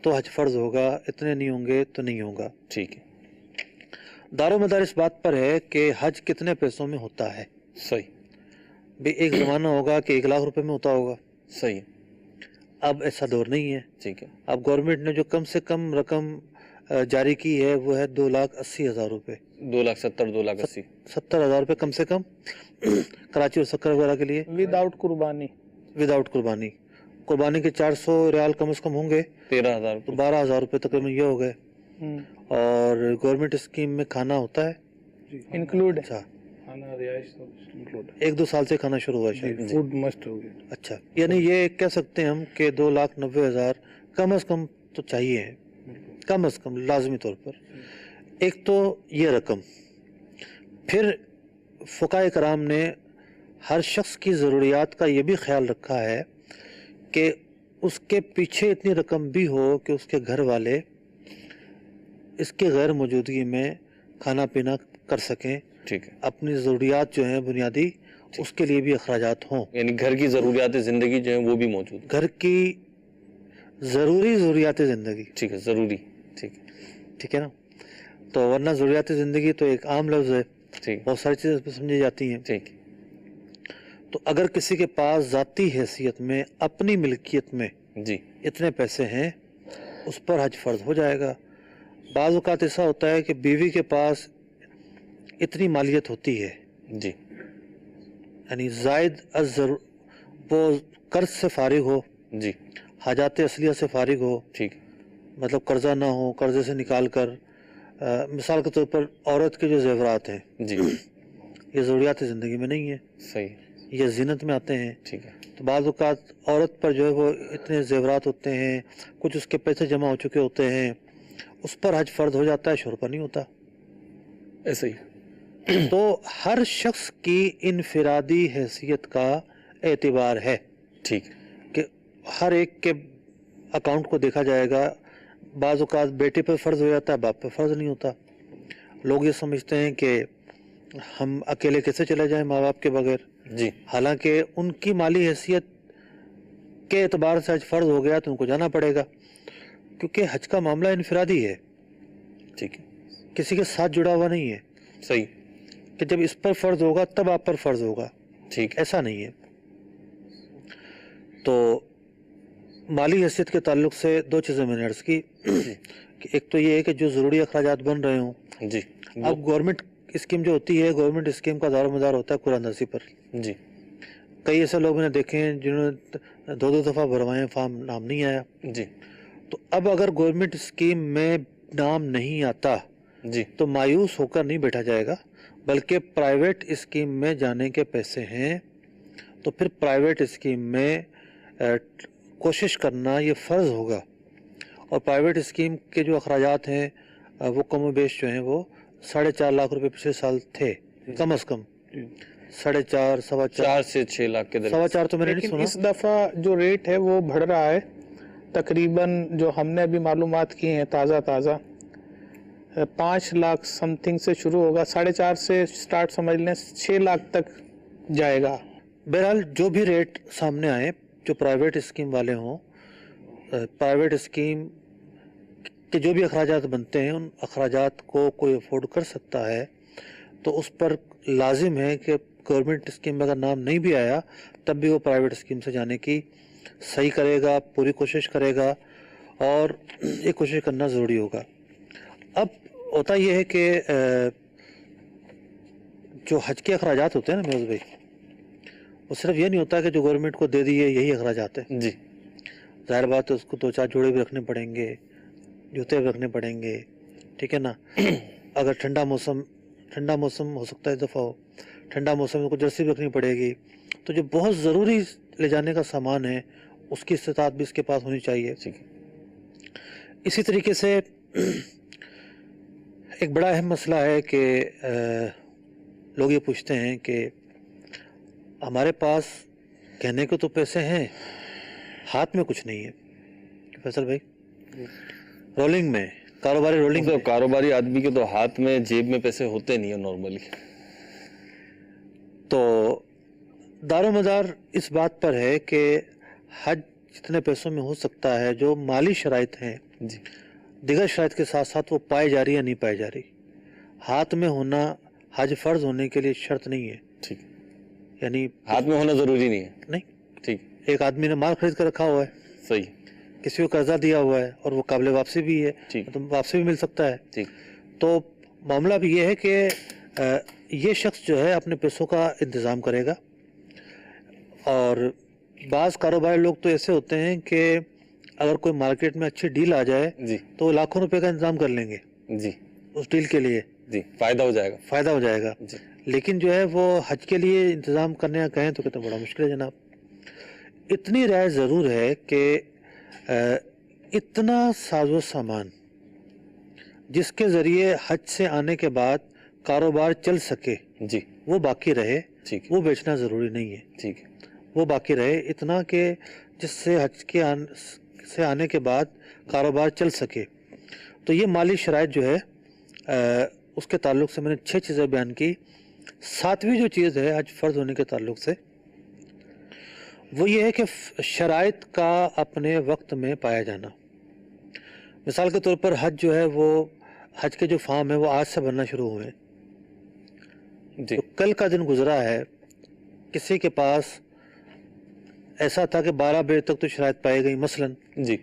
تو حج فرض ہوگا، اتنے نہیں ہوں گے تو نہیں ہوگا۔ ٹھیک ہے، دار و مدار اس بات پر ہے کہ حج کتنے پیسوں میں ہوتا ہے۔ صحیح، بھی ایک زمانہ ہوگا کہ 1 لاکھ روپے میں ہوتا ہوگا، صحیح، اب ایسا دور نہیں ہے۔ ٹھیک ہے، اب گورنمنٹ نے جو کم سے کم رقم جاری کی ہے وہ ہے 2,80,000 روپے، 2,70,000 2,80,000 70,000 روپے کم سے کم کراچی اور سکر وغیرہ کے لیے ود آؤٹ قربانی۔ وداؤٹ قربانی۔ قربانی کے 400 ریال کم از کم ہوں گے 13,000 تو 12,000 روپے تقریباً یہ ہو گئے، اور گورنمنٹ اسکیم میں کھانا ہوتا ہے، انکلوڈ ہے، اچھا کھانا رہائش سب انکلوڈ 1-2 سال سے کھانا شروع ہوا ہے شاید، فوڈ مسٹ ہو گیا۔ اچھا، یعنی یہ کہہ سکتے ہیں ہم کہ 2,90,000 کم از کم تو چاہیے، کم از کم لازمی طور پر۔ ایک تو یہ رقم، پھر فقہائے کرام نے ہر شخص کی ضروریات کا یہ بھی خیال رکھا ہے کہ اس کے پیچھے اتنی رقم بھی ہو کہ اس کے گھر والے اس کے غیر موجودگی میں کھانا پینا کر سکیں، ٹھیک ہے، اپنی ضروریات جو ہیں بنیادی اس کے لیے بھی اخراجات ہوں. یعنی گھر کی ضروریات زندگی جو ہیں وہ بھی موجود ہیں. گھر کی ضروریات زندگی. ٹھیک ہے, ضروری. ٹھیک ہے نا. تو ورنہ ضروریات زندگی تو ایک عام لفظ ہے, ٹھیک بہت ساری چیزیں اس میں سمجھی جاتی ہیں. ٹھیک. تو اگر کسی کے پاس ذاتی حیثیت میں اپنی ملکیت میں جی اتنے پیسے ہیں, اس پر حج فرض ہو جائے گا. بعض اوقات ایسا ہوتا ہے کہ بیوی کے پاس اتنی مالیت ہوتی ہے, جی یعنی زائد وہ قرض سے فارغ ہو, جی حاجات اصلیہ سے فارغ ہو, ٹھیک مطلب قرضہ نہ ہو, قرضے سے نکال کر مثال کے طور پر عورت کے جو زیورات ہیں جی یہ ضروریات زندگی میں نہیں ہیں, صحیح. یہ زینت میں آتے ہیں. ٹھیک ہے. تو بعض اوقات عورت پر جو ہے وہ اتنے زیورات ہوتے ہیں, کچھ اس کے پیسے جمع ہو چکے ہوتے ہیں, اس پر حج فرض ہو جاتا ہے, شوہر پر نہیں ہوتا. ایسے ہی. تو ہر شخص کی انفرادی حیثیت کا اعتبار ہے ٹھیک کہ ہر ایک کے اکاؤنٹ کو دیکھا جائے گا. بعض اوقات بیٹے پر فرض ہو جاتا ہے, باپ پر فرض نہیں ہوتا. لوگ یہ سمجھتے ہیں کہ ہم اکیلے کیسے چلے جائیں ماں باپ کے بغیر, جی حالانکہ ان کی مالی حیثیت کے اعتبار سے حج فرض ہو گیا تو ان کو جانا پڑے گا, کیونکہ حج کا معاملہ انفرادی ہے, ٹھیک ہے, کسی کے ساتھ جڑا ہوا نہیں ہے صحیح. کہ جب اس پر فرض ہوگا تب آپ پر فرض ہوگا, ٹھیک ایسا نہیں ہے. تو مالی حیثیت کے تعلق سے دو چیزیں میں نے عرض کی کہ ایک تو یہ ہے کہ جو ضروری اخراجات بن رہے ہوں, جی اب گورنمنٹ اسکیم جو ہوتی ہے, گورنمنٹ اسکیم کا دار و مدار ہوتا ہے قرآن درسی پر. جی کئی ایسے لوگ میں نے دیکھے ہیں جنہوں نے 2 دفعہ بھروائے, فارم نام نہیں آیا. جی تو اب اگر گورنمنٹ اسکیم میں نام نہیں آتا جی تو مایوس ہو کر نہیں بیٹھا جائے گا, بلکہ پرائیویٹ اسکیم میں جانے کے پیسے ہیں تو پھر پرائیویٹ اسکیم میں کوشش کرنا یہ فرض ہوگا. اور پرائیویٹ اسکیم کے جو اخراجات ہیں وہ کم و بیش جو ہیں وہ 4.5 لاکھ روپے پچھلے سال تھے, کم از کم 4.5 سوا 4 سے 6 لاکھ کے درمیان. 4.5 تو میں نے نہیں لیکن سنا. اس دفعہ جو ریٹ ہے وہ بڑھ رہا ہے, تقریباً جو ہم نے ابھی معلومات کی ہیں تازہ 5 لاکھ سم تھنگ سے شروع ہوگا, 4.5 سے سٹارٹ سمجھ لیں, 6 لاکھ تک جائے گا. بہرحال جو بھی ریٹ سامنے آئے, جو پرائیویٹ اسکیم والے ہوں, پرائیویٹ اسکیم کے جو بھی اخراجات بنتے ہیں ان اخراجات کو کوئی افورڈ کر سکتا ہے تو اس پر لازم ہے کہ گورنمنٹ اسکیم میں اگر نام نہیں بھی آیا تب بھی وہ پرائیویٹ اسکیم سے جانے کی صحیح کرے گا, پوری کوشش کرے گا, اور یہ کوشش کرنا ضروری ہوگا. اب ہوتا یہ ہے کہ جو حج کے اخراجات ہوتے ہیں نا میوز بھائی, وہ صرف یہ نہیں ہوتا کہ جو گورنمنٹ کو دے دیے یہی اخراجات ہیں. جی ظاہر بات ہے اس کو 2-4 جوڑے بھی رکھنے پڑیں گے, جوتے بھی رکھنے پڑیں گے, ٹھیک ہے نا. اگر ٹھنڈا موسم ہو سکتا ہے, دفعہ ہو ٹھنڈا موسم میں کو جرسی بھی رکھنی پڑے گی. تو جو بہت ضروری لے جانے کا سامان ہے اس کی استطاعت بھی اس کے پاس ہونی چاہیے. ٹھیک ہے. اسی طریقے سے ایک بڑا اہم مسئلہ ہے کہ لوگ یہ پوچھتے ہیں کہ ہمارے پاس کہنے کو تو پیسے ہیں, ہاتھ میں کچھ نہیں ہے. فیصل بھائی, رولنگ میں کاروباری رولنگ میں, کاروباری آدمی کے تو ہاتھ میں جیب میں پیسے ہوتے نہیں ہیں نارملی. تو دار و مدار اس بات پر ہے کہ حج جتنے پیسوں میں ہو سکتا ہے, جو مالی شرائط ہیں جی دیگر شرائط کے ساتھ ساتھ وہ پائی جا رہی یا نہیں پائی جا رہی. ہاتھ میں ہونا حج فرض ہونے کے لیے شرط نہیں ہے. ٹھیک, یعنی ہاتھ میں ہونا ضروری نہیں ہے. نہیں, ٹھیک, ایک آدمی نے مال خرید کر رکھا ہوا ہے, صحیح, کسی کو قرضہ دیا ہوا ہے اور وہ قابل واپسی بھی ہے, ٹھیک تو واپسی بھی مل سکتا ہے. ٹھیک, تو معاملہ بھی یہ ہے کہ یہ شخص جو ہے اپنے پیسوں کا انتظام کرے گا. اور بعض کاروباری لوگ تو ایسے ہوتے ہیں کہ اگر کوئی مارکیٹ میں اچھی ڈیل آ جائے جی تو وہ لاکھوں روپے کا انتظام کر لیں گے جی اس ڈیل کے لیے, جی, فائدہ ہو جائے گا. فائدہ ہو جائے گا. جی لیکن جو ہے وہ حج کے لیے انتظام کرنے کا کہیں تو کہتے ہیں بڑا مشکل ہے جناب. اتنی رائے ضرور ہے کہ اتنا ساز و سامان جس کے ذریعے حج سے آنے کے بعد کاروبار چل سکے جی, وہ باقی رہے, ٹھیک وہ بیچنا ضروری نہیں ہے. ٹھیک, وہ باقی رہے اتنا کہ جس سے حج کے سے آنے کے بعد کاروبار چل سکے. تو یہ مالی شرائط جو ہے اس کے تعلق سے میں نے 6 چیزیں بیان کی सातवीं जो चीज़ है हज फ़र्ज होने के ताल्लुक से, वो ये है कि शराइत का अपने वक्त में पाया जाना। मिसाल के तौर पर हज जो है वो हज के जो फॉर्म है वो आज से बनना शुरू हुए हैं। जी तो कल का दिन गुजरा है, किसी के पास ऐसा था कि 12 बजे तक तो शराइत पाई गई मसलन, जी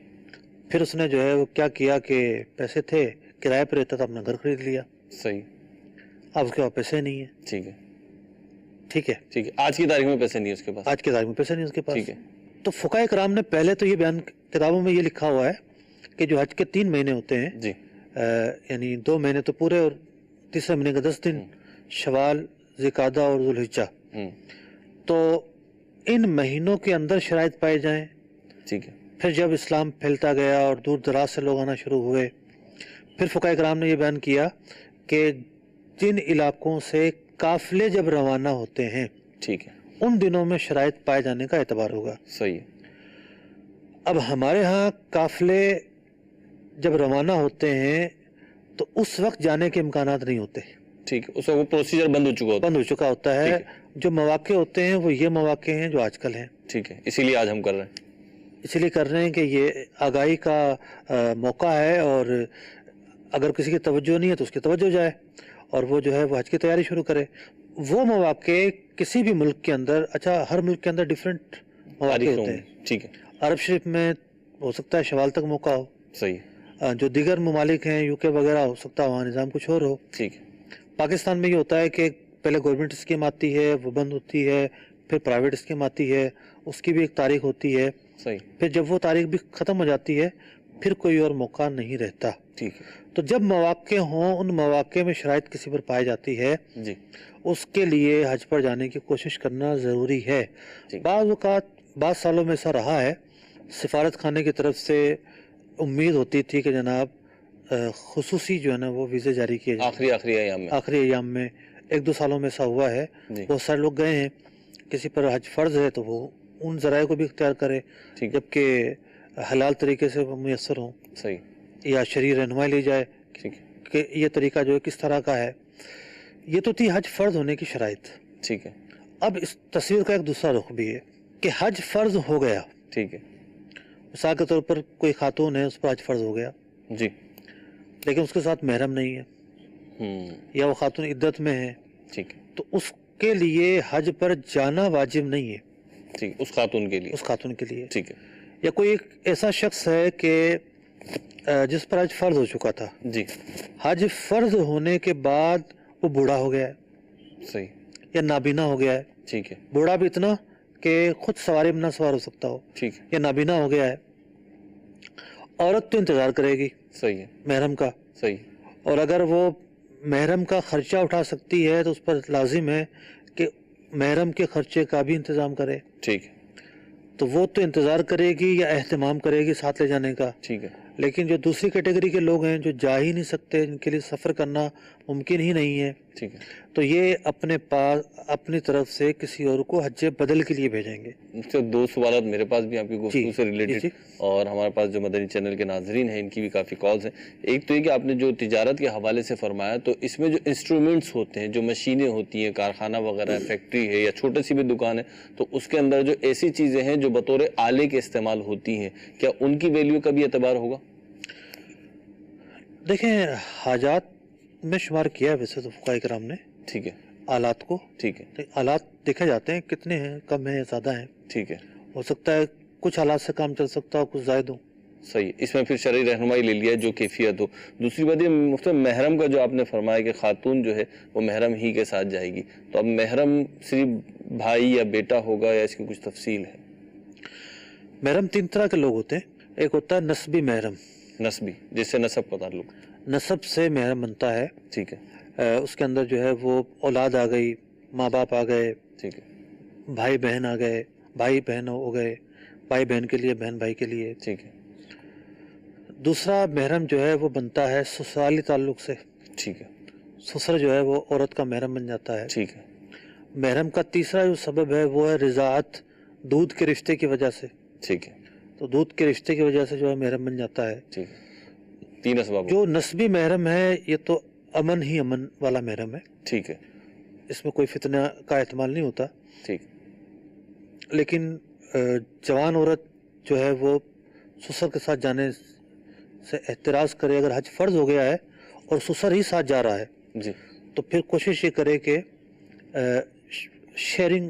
फिर उसने जो है वो क्या किया कि पैसे थे, किराए पर रहता था, अपना घर खरीद लिया, सही, अब उसके पास पैसे नहीं है। ठीक है, ठीक है, ठीक है, आज की तारीख में पैसे नहीं है उसके पास, आज के तारीख में पैसे नहीं उसके पास। ठीक है, तो फुकाए कराम ने पहले तो ये बयान किताबों में ये लिखा हुआ है कि जो हज के 3 महीने होते हैं, जी यानी 2 महीने तो पूरे और तीसरे महीने का 10 दिन, शवाल, ज़िकादा और ज़ुल्हिज्जा, तो इन महीनों के अंदर शराइत पाए जाएं। ठीक है, फिर जब इस्लाम फैलता गया और दूर दराज से लोग आना शुरू हुए, फिर फुकाए कराम ने यह बयान किया कि जिन इलाकों से काफिले जब रवाना होते हैं ठीक है, उन दिनों में शराइत पाए जाने का एतबार होगा। सही है, अब हमारे यहाँ काफिले जब रवाना होते हैं तो उस वक्त जाने के इम्कानात नहीं होते, ठीक है, उसका वो प्रोसीजर बंद हो चुका होता बंद हो चुका होता है। ठीक जो मौके होते हैं वो ये मौके हैं जो आजकल हैं, है, ठीक है, इसीलिए आज हम कर रहे हैं, इसीलिए कर रहे हैं कि ये आगाही का मौका है, और अगर किसी की तवज्जो नहीं है तो उसकी तवज्जो जाए और वो जो है वो हज की तैयारी शुरू करे। वो मौके किसी भी मुल्क के अंदर, अच्छा हर मुल्क के अंदर डिफरेंट मौके तारीख होते होंगी, हैं। ठीक है, अरब शरीफ में हो सकता है शवाल तक मौका हो, सही है, जो दीगर ममालिक हैं यूके वगैरह हो सकता है वहाँ निज़ाम कुछ और हो। ठीक है, पाकिस्तान में ये होता है कि पहले गवर्नमेंट स्कीम आती है, वो बंद होती है, फिर प्राइवेट स्कीम आती है, उसकी भी एक तारीख होती है, सही, फिर जब वो तारीख भी ख़त्म हो जाती है फिर कोई और मौका नहीं रहता। ठीक है, तो जब मौके हों, उन मौके में शराइत किसी पर पाई जाती है, जी उसके लिए हज पर जाने की कोशिश करना ज़रूरी है। ठीक। बाद सालों में ऐसा रहा है, सिफारत खाने की तरफ से उम्मीद होती थी कि जनाब खुसूसी जो है ना वो वीज़े जारी किए जाए। आखिरी अयाम में, आखिरी अयाम में 1-2 सालों में ऐसा हुआ है, जी बहुत सारे लोग गए हैं, किसी पर हज फ़र्ज़ है तो वो उन ज़राए को भी इख्तियार करे ठीक, जबकि हलाल तरीके से वो मुयस्सर हों, सही, या शरीर रहनुमाई ली जाए ठीक है, कि ये तरीका जो है किस तरह का है। ये तो थी हज फ़र्ज़ होने की शराइत। ठीक है, अब इस तस्वीर का एक दूसरा रुख भी है कि हज फ़र्ज़ हो गया, ठीक है, मिसाल के तौर पर कोई खातून है, उस पर हज फ़र्ज़ हो गया, जी, लेकिन उसके साथ महरम नहीं है, या वो खातून इद्दत में है, ठीक है, तो उसके लिए हज पर जाना वाजिब नहीं है, ठीक, उस खातून के लिए, उस खातून के लिए। ठीक है, या कोई एक ऐसा शख्स है कि जिस पर हज फ़र्ज़ हो चुका था, जी, हज फ़र्ज़ होने के बाद वो बूढ़ा हो गया है सही, या नाबीना हो गया है, ठीक है, बूढ़ा भी इतना कि खुद सवारी में ना सवार हो सकता हो, ठीक है, या नाबीना हो गया है, औरत तो इंतज़ार करेगी सही है, महरम का, सही, और अगर वो महरम का खर्चा उठा सकती है तो उस पर लाजिम है कि महरम के खर्चे का भी इंतज़ाम करे, ठीक है, तो वो तो इंतज़ार करेगी या एहतमाम करेगी साथ ले जाने का। ठीक है, लेकिन जो दूसरी कैटेगरी के लोग हैं जो जा ही नहीं सकते, जिनके लिए सफ़र करना मुमकिन ही नहीं है, ठीक है, तो ये अपने पास अपनी तरफ से किसी और को हज बदल के लिए भेजेंगे। मुझसे 2 सवाल मेरे पास भी आपकी गुफ्तगू जी, से रिलेटेड, जी। और हमारे पास जो मदनी चैनल के नाजरीन हैं इनकी भी काफ़ी कॉल्स हैं। एक तो ये कि आपने जो तिजारत के हवाले से फरमाया, तो इसमें जो इंस्ट्रूमेंट्स होते हैं, जो मशीनें होती हैं, कारखाना वगैरह है, फैक्ट्री है या छोटी सी भी दुकान है, तो उसके अंदर जो ऐसी चीज़ें हैं जो बतौर आले के इस्तेमाल होती हैं, क्या उनकी वैल्यू का भी एतबार होगा? देखें, हाजात में शुमार किया है वैसे तो फुकाए कराम ने ठीक है, आलात को, ठीक है, तो आलात देखे जाते हैं कितने हैं, कम है या ज़्यादा हैं, ठीक है, हो सकता है कुछ हालात से काम चल सकता हो, कुछ ज़ायद हो। सही है। इसमें फिर शरई रहनुमाई ले लिया जो कैफियत हो। दूसरी बात ये मुफ्ती महरम का जो आपने फरमाया कि खातून जो है वो महरम ही के साथ जाएगी, तो अब महरम सिर्फ भाई या बेटा होगा या इसकी कुछ तफसील है? महरम 3 तरह के लोग होते हैं, एक होता है नस्बी महरम, नस्बी, जिससे नसब का ताल्लुक, नसब से महरम बनता है, ठीक है, उसके अंदर जो है वो औलाद आ गई, माँ बाप आ गए, ठीक है, भाई बहन आ गए, भाई बहन हो गए, भाई बहन के लिए, बहन भाई के लिए। ठीक है, दूसरा महरम जो है वो बनता है ससुराली ताल्लुक से, ठीक है, ससुर जो है वो औरत का महरम बन जाता है। ठीक है, महरम का तीसरा जो सबब है वो है रिज़ाअत, दूध के रिश्ते की वजह से, ठीक है, तो दूध के रिश्ते की वजह से जो है महरम बन जाता है। ठीक है, 3 असबाब, जो नस्बी महरम है ये तो अमन ही अमन वाला महरम है, ठीक है, इसमें कोई फितना का एहतमाल नहीं होता, ठीक, लेकिन जवान औरत जो है वो ससुर के साथ जाने से एतराज़ करे। अगर हज फ़र्ज़ हो गया है और ससुर ही साथ जा रहा है जी, तो फिर कोशिश ये करे कि शेयरिंग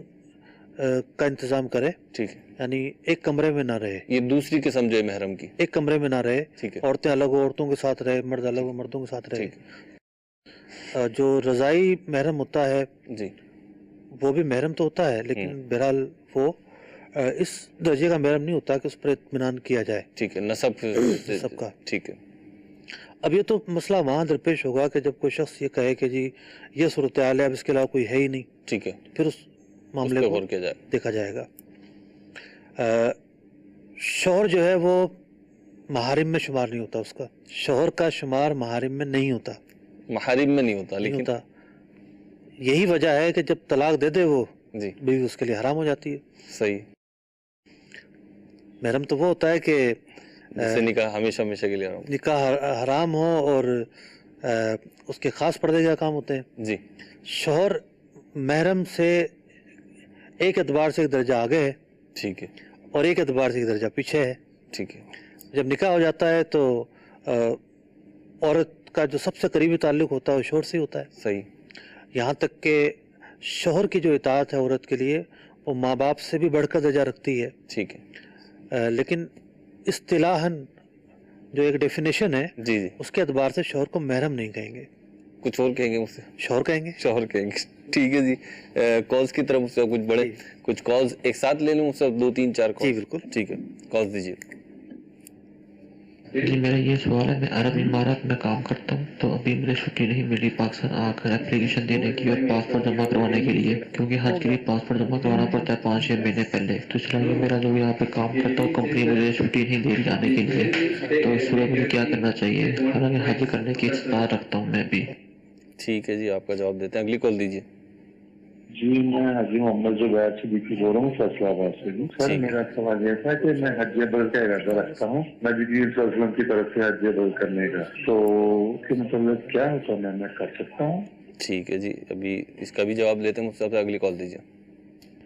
का इंतज़ाम करे, ठीक है। यानी एक कमरे में ना रहे, ये दूसरी किस्म जो है महरम की, एक कमरे में ना रहे, ठीक है, औरतें अलग हो औरतों के साथ रहे, मर्द अलग हो मर्दों के साथ रहे। ठीक जो रज़ाई महरम होता है जी, वो भी महरम तो होता है, लेकिन बहरहाल वो इस दर्जे का महरम नहीं होता कि उस पर इत्मीनान किया जाए ठीक है, नसब सबका। ठीक है, अब ये तो मसला वहाँ दरपेश होगा कि जब कोई शख्स ये कहे कि जी ये सूरत हाल है, अब इसके अलावा कोई है ही नहीं, ठीक है, फिर उस मामले उस पे को गौर किया जाए। देखा जाएगा। शौहर जो है वो महारिम में शुमार नहीं होता, उसका शौहर का शुमार महारिम में नहीं होता, महारिम में नहीं होता, नहीं लेकिन होता। यही वजह है कि जब तलाक दे दे वो जी, बीवी उसके लिए हराम हो जाती है। सही, महरम तो वो होता है कि जिससे निकाह हमेशा हमेशा के लिए रहा हूँ। निकाह हराम हो और उसके ख़ास पर्दे के काम होते हैं। जी, शौहर महरम से एक एतबार से एक दर्जा आगे है ठीक है, और एक एतबार से एक दर्जा पीछे है। ठीक है, जब निकाह हो जाता है तो औरत का जो सबसे करीबी ताल्लुक़ होता है वो शौहर से ही होता है। सही, यहाँ तक कि शौहर की जो इताअत है औरत के लिए वो माँ बाप से भी बढ़कर दर्जा रखती है। ठीक है, लेकिन इस्तिलाहन जो एक डेफिनेशन है जी जी, उसके एतबार से शौहर को महरम नहीं कहेंगे, कुछ और कहेंगे मुझसे? शौहर कहेंगे। शौहर कहेंगे, ठीक है जी। कॉल्स की तरफ मुझसे कुछ बड़े कुछ कॉल्स एक साथ ले लूँ मुझसे, 2 3 4 कॉल? जी बिल्कुल, ठीक है, कॉल्स दीजिए। जी मेरा ये सवाल है, मैं अरब इमारात में काम करता हूँ, तो अभी मुझे छुट्टी नहीं मिली पाकिस्तान आकर एप्लीकेशन देने की और पासपोर्ट जमा करवाने के लिए, क्योंकि हज के लिए पासपोर्ट जमा करवाना पड़ता है 5-6 महीने पहले। तो इसलिए मेरा जो यहाँ पे काम करता हूँ कंपनी मुझे छुट्टी नहीं दे रही जाने के लिए, तो इस सूरत मुझे क्या करना चाहिए? हालांकि हज करने की इच्छा रखता हूँ मैं भी। ठीक है जी, आपका जवाब देते हैं, अगली कॉल दीजिए। जी मैं हाजी मोहम्मद जुबैर सिद्दीकी बोल रहा हूँ फैसलाबाद से। सर जी। मेरा सवाल ये था कि मैं हज बल का इरादा रखता हूँ नबी जी वसल्लम की तरफ से हज बल करने का, तो उसके मतलब क्या है, तो मैं कर सकता हूँ? ठीक है जी, अभी इसका भी जवाब लेते हैं मुझसे, अगली कॉल दीजिए।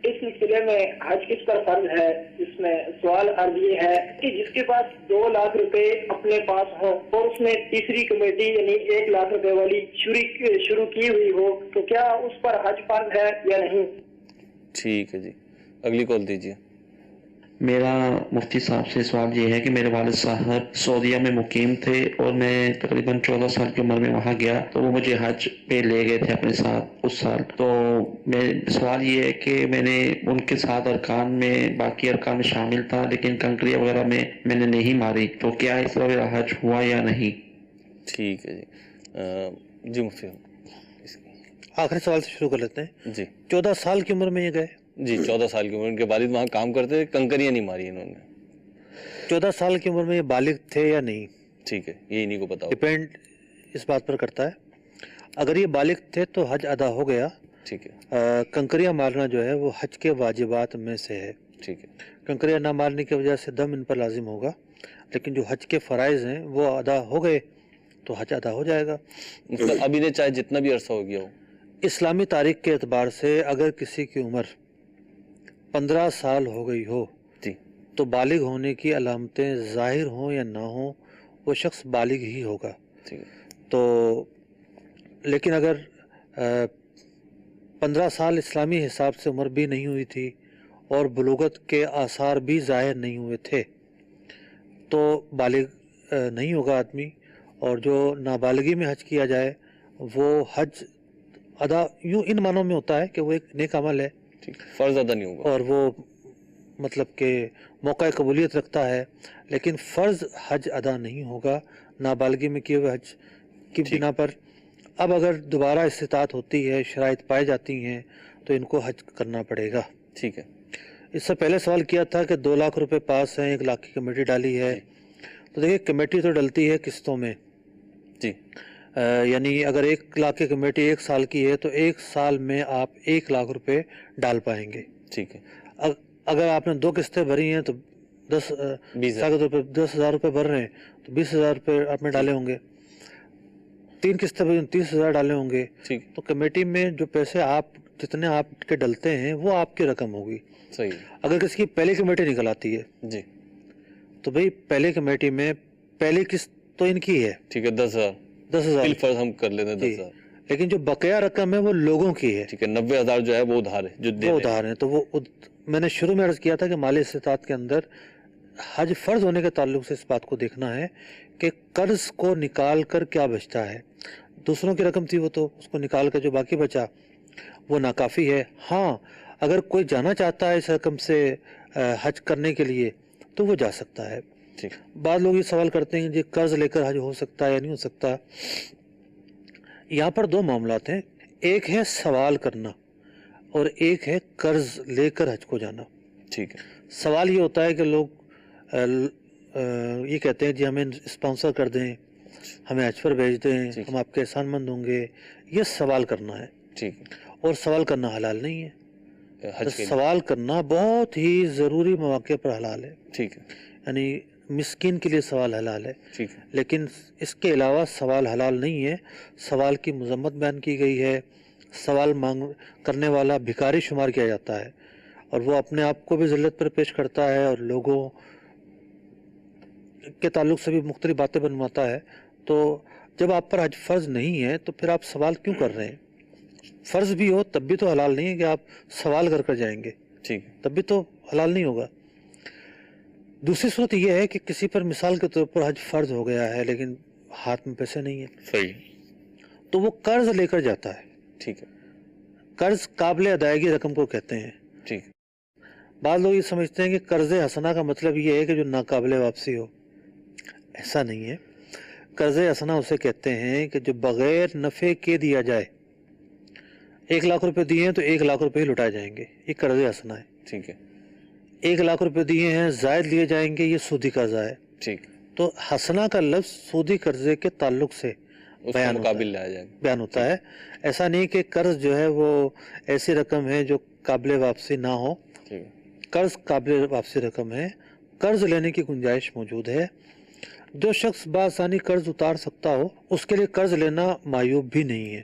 इस सिलसिले में हज किस पर फर्ज है, इसमें सवाल अर्ज ये है कि जिसके पास 2 लाख रुपए अपने पास हो और उसने तीसरी कमेटी यानी 1 लाख रुपए वाली शुरू की हुई हो, तो क्या उस पर हज फर्ज है या नहीं? ठीक है जी, अगली कॉल दीजिए। मेरा मुफ्ती साहब से सवाल ये है कि मेरे वालिद साहब सऊदीया में मुकीम थे और मैं तकरीबन 14 साल की उम्र में वहाँ गया, तो वो मुझे हज पे ले गए थे अपने साथ उस साल। तो मैं सवाल ये है कि मैंने उनके साथ अरकान में बाकी अरकान में शामिल था, लेकिन कंकरियाँ वगैरह में मैंने नहीं मारी, तो क्या इस तरह मेरा हज हुआ या नहीं? ठीक है जी, जी मुफ्ती आखिरी सवाल से शुरू कर लेते हैं। जी 14 साल की उम्र में ये गए, जी, 14 साल की उम्र, उनके वालिद वहाँ काम करते थे, कंकरियाँ नहीं मारी इन्होंने। 14 साल की उम्र में ये बालिग थे या नहीं, ठीक है, ये इन्हीं को पता हो। डिपेंड इस बात पर करता है। अगर ये बालिग थे तो हज अदा हो गया। ठीक है, कंकरियाँ मारना जो है वो हज के वाजिबात में से है। ठीक है, कंकरियाँ ना मारने की वजह से दम इन पर लाजिम होगा, लेकिन जो हज के फ़राइज़ हैं वो अदा हो गए तो हज अदा हो जाएगा। मतलब अभी ने चाहे जितना भी अरसा हो गया हो। इस्लामी तारीख के एतबार से अगर किसी की उम्र 15 साल हो गई हो जी, तो बालिग होने की अलामतें ज़ाहिर हों या ना हों वो शख्स बालिग ही होगा। ठीक है, तो लेकिन अगर 15 साल इस्लामी हिसाब से उम्र भी नहीं हुई थी और बुलूगत के आसार भी ज़ाहिर नहीं हुए थे तो बालिग नहीं होगा आदमी। और जो नाबालिगी में हज किया जाए वो हज अदा यूँ इन मानों में होता है कि वो एक नेक अमल है ठीक, फर्ज अदा नहीं होगा और वो मतलब कि मौका कबूलियत रखता है, लेकिन फ़र्ज़ हज अदा नहीं होगा नाबालिगी में किए हुए हज की बिना पर। अब अगर दोबारा इस्तिताअत होती है, शराइत पाई जाती हैं, तो इनको हज करना पड़ेगा। ठीक है, इससे पहले सवाल किया था कि 2 लाख रुपए पास हैं, 1 लाख की कमेटी डाली है। तो देखिए कमेटी तो डलती है किस्तों में जी, यानी अगर 1 लाख की कमेटी 1 साल की है तो 1 साल में आप 1 लाख रुपए डाल पाएंगे। ठीक है, अगर आपने 2 किस्तें भरी हैं तो 10,000 रुपये 10,000 रुपये भर रहे हैं तो 20,000 रुपये आपने डाले होंगे। 3 किस्तों में 30,000 डाले होंगे, ठीक तो कमेटी में जो पैसे आप जितने आपके डलते हैं वो आपकी रकम होगी। सही अगर किसी की पहली कमेटी निकल आती है जी, तो भाई पहली कमेटी में पहली किस्त तो इनकी है, ठीक है, 10,000 10,000, फर्ज हम कर लेते हैं, जी। 10,000, लेकिन जो बकाया रकम है वो लोगों की है, ठीक है, 90,000 जो है वो उधार है, जो दे वो रहे हैं। उधार है। तो वो मैंने शुरू में अर्ज किया था कि माली इस्तात के अंदर हज फर्ज होने के ताल्लुक से इस बात को देखना है कि कर्ज को निकाल कर क्या बचता है। दूसरों की रकम थी वो तो उसको निकाल कर जो बाकी बचा वो नाकाफ़ी है। हाँ, अगर कोई जाना चाहता है इस रकम से हज करने के लिए तो वो जा सकता है। ठीक, बाद लोग ये सवाल करते हैं कि कर्ज लेकर हज हो सकता है या नहीं हो सकता। यहाँ पर 2 मामलात हैं, एक है सवाल करना और एक है कर्ज लेकर हज को जाना। ठीक है, सवाल ये होता है कि लोग ये कहते हैं जी हमें स्पॉन्सर कर दें, हमें हज पर भेज दें, ठीक। हम आपके एहसानमंद होंगे, ये सवाल करना है। ठीक है, और सवाल करना हलाल नहीं है। तो हज के लिए, सवाल करना बहुत ही ज़रूरी मौके पर हलाल है, ठीक है, यानी मिस्कीन के लिए सवाल हलाल है, ठीक है, लेकिन इसके अलावा सवाल हलाल नहीं है। सवाल की मजम्मत बयान की गई है, सवाल मांग करने वाला भिखारी शुमार किया जाता है और वो अपने आप को भी ज़िल्लत पर पेश करता है और लोगों के ताल्लुक से भी मुख्तलिफ बातें बनवाता है। तो जब आप पर हज फ़र्ज नहीं है तो फिर आप सवाल क्यों कर रहे हैं? फ़र्ज भी हो तब भी तो हलाल नहीं है कि आप सवाल कर कर जाएंगे, ठीक है, तब भी तो हलाल नहीं होगा। दूसरी सूरत यह है कि किसी पर मिसाल के तौर पर हज फ़र्ज हो गया है लेकिन हाथ में पैसे नहीं है, सही, तो वो कर्ज लेकर जाता है। ठीक है, कर्ज काबिल अदायगी रकम को कहते हैं। ठीक है, बाद लोग ये समझते हैं कि कर्ज हसना का मतलब ये है कि जो नाकाबिल वापसी हो, ऐसा नहीं है। कर्ज हसना उसे कहते हैं कि जो बग़ैर नफ़े के दिया जाए। 1 लाख रुपए दिए हैं तो 1 लाख रुपए ही लुटाए जाएंगे, ये कर्ज हसना है। ठीक है, 1 लाख रुपए दिए हैं ज़ायद लिए जाएंगे, ये सूदी कर्जा है। ठीक, तो हसना का लफ्ज़ सूदी कर्जे के ताल्लुक से उसका बयान होता मुकाबिल है, लाया जाएगा। बयान होता है। ऐसा नहीं कि कर्ज जो है वो ऐसी रकम है जो काबिल वापसी ना हो। ठीक है, कर्ज काबिल वापसी रकम है, कर्ज लेने की गुंजाइश मौजूद है। जो शख्स बासानी कर्ज उतार सकता हो उसके लिए कर्ज लेना मायूब भी नहीं है।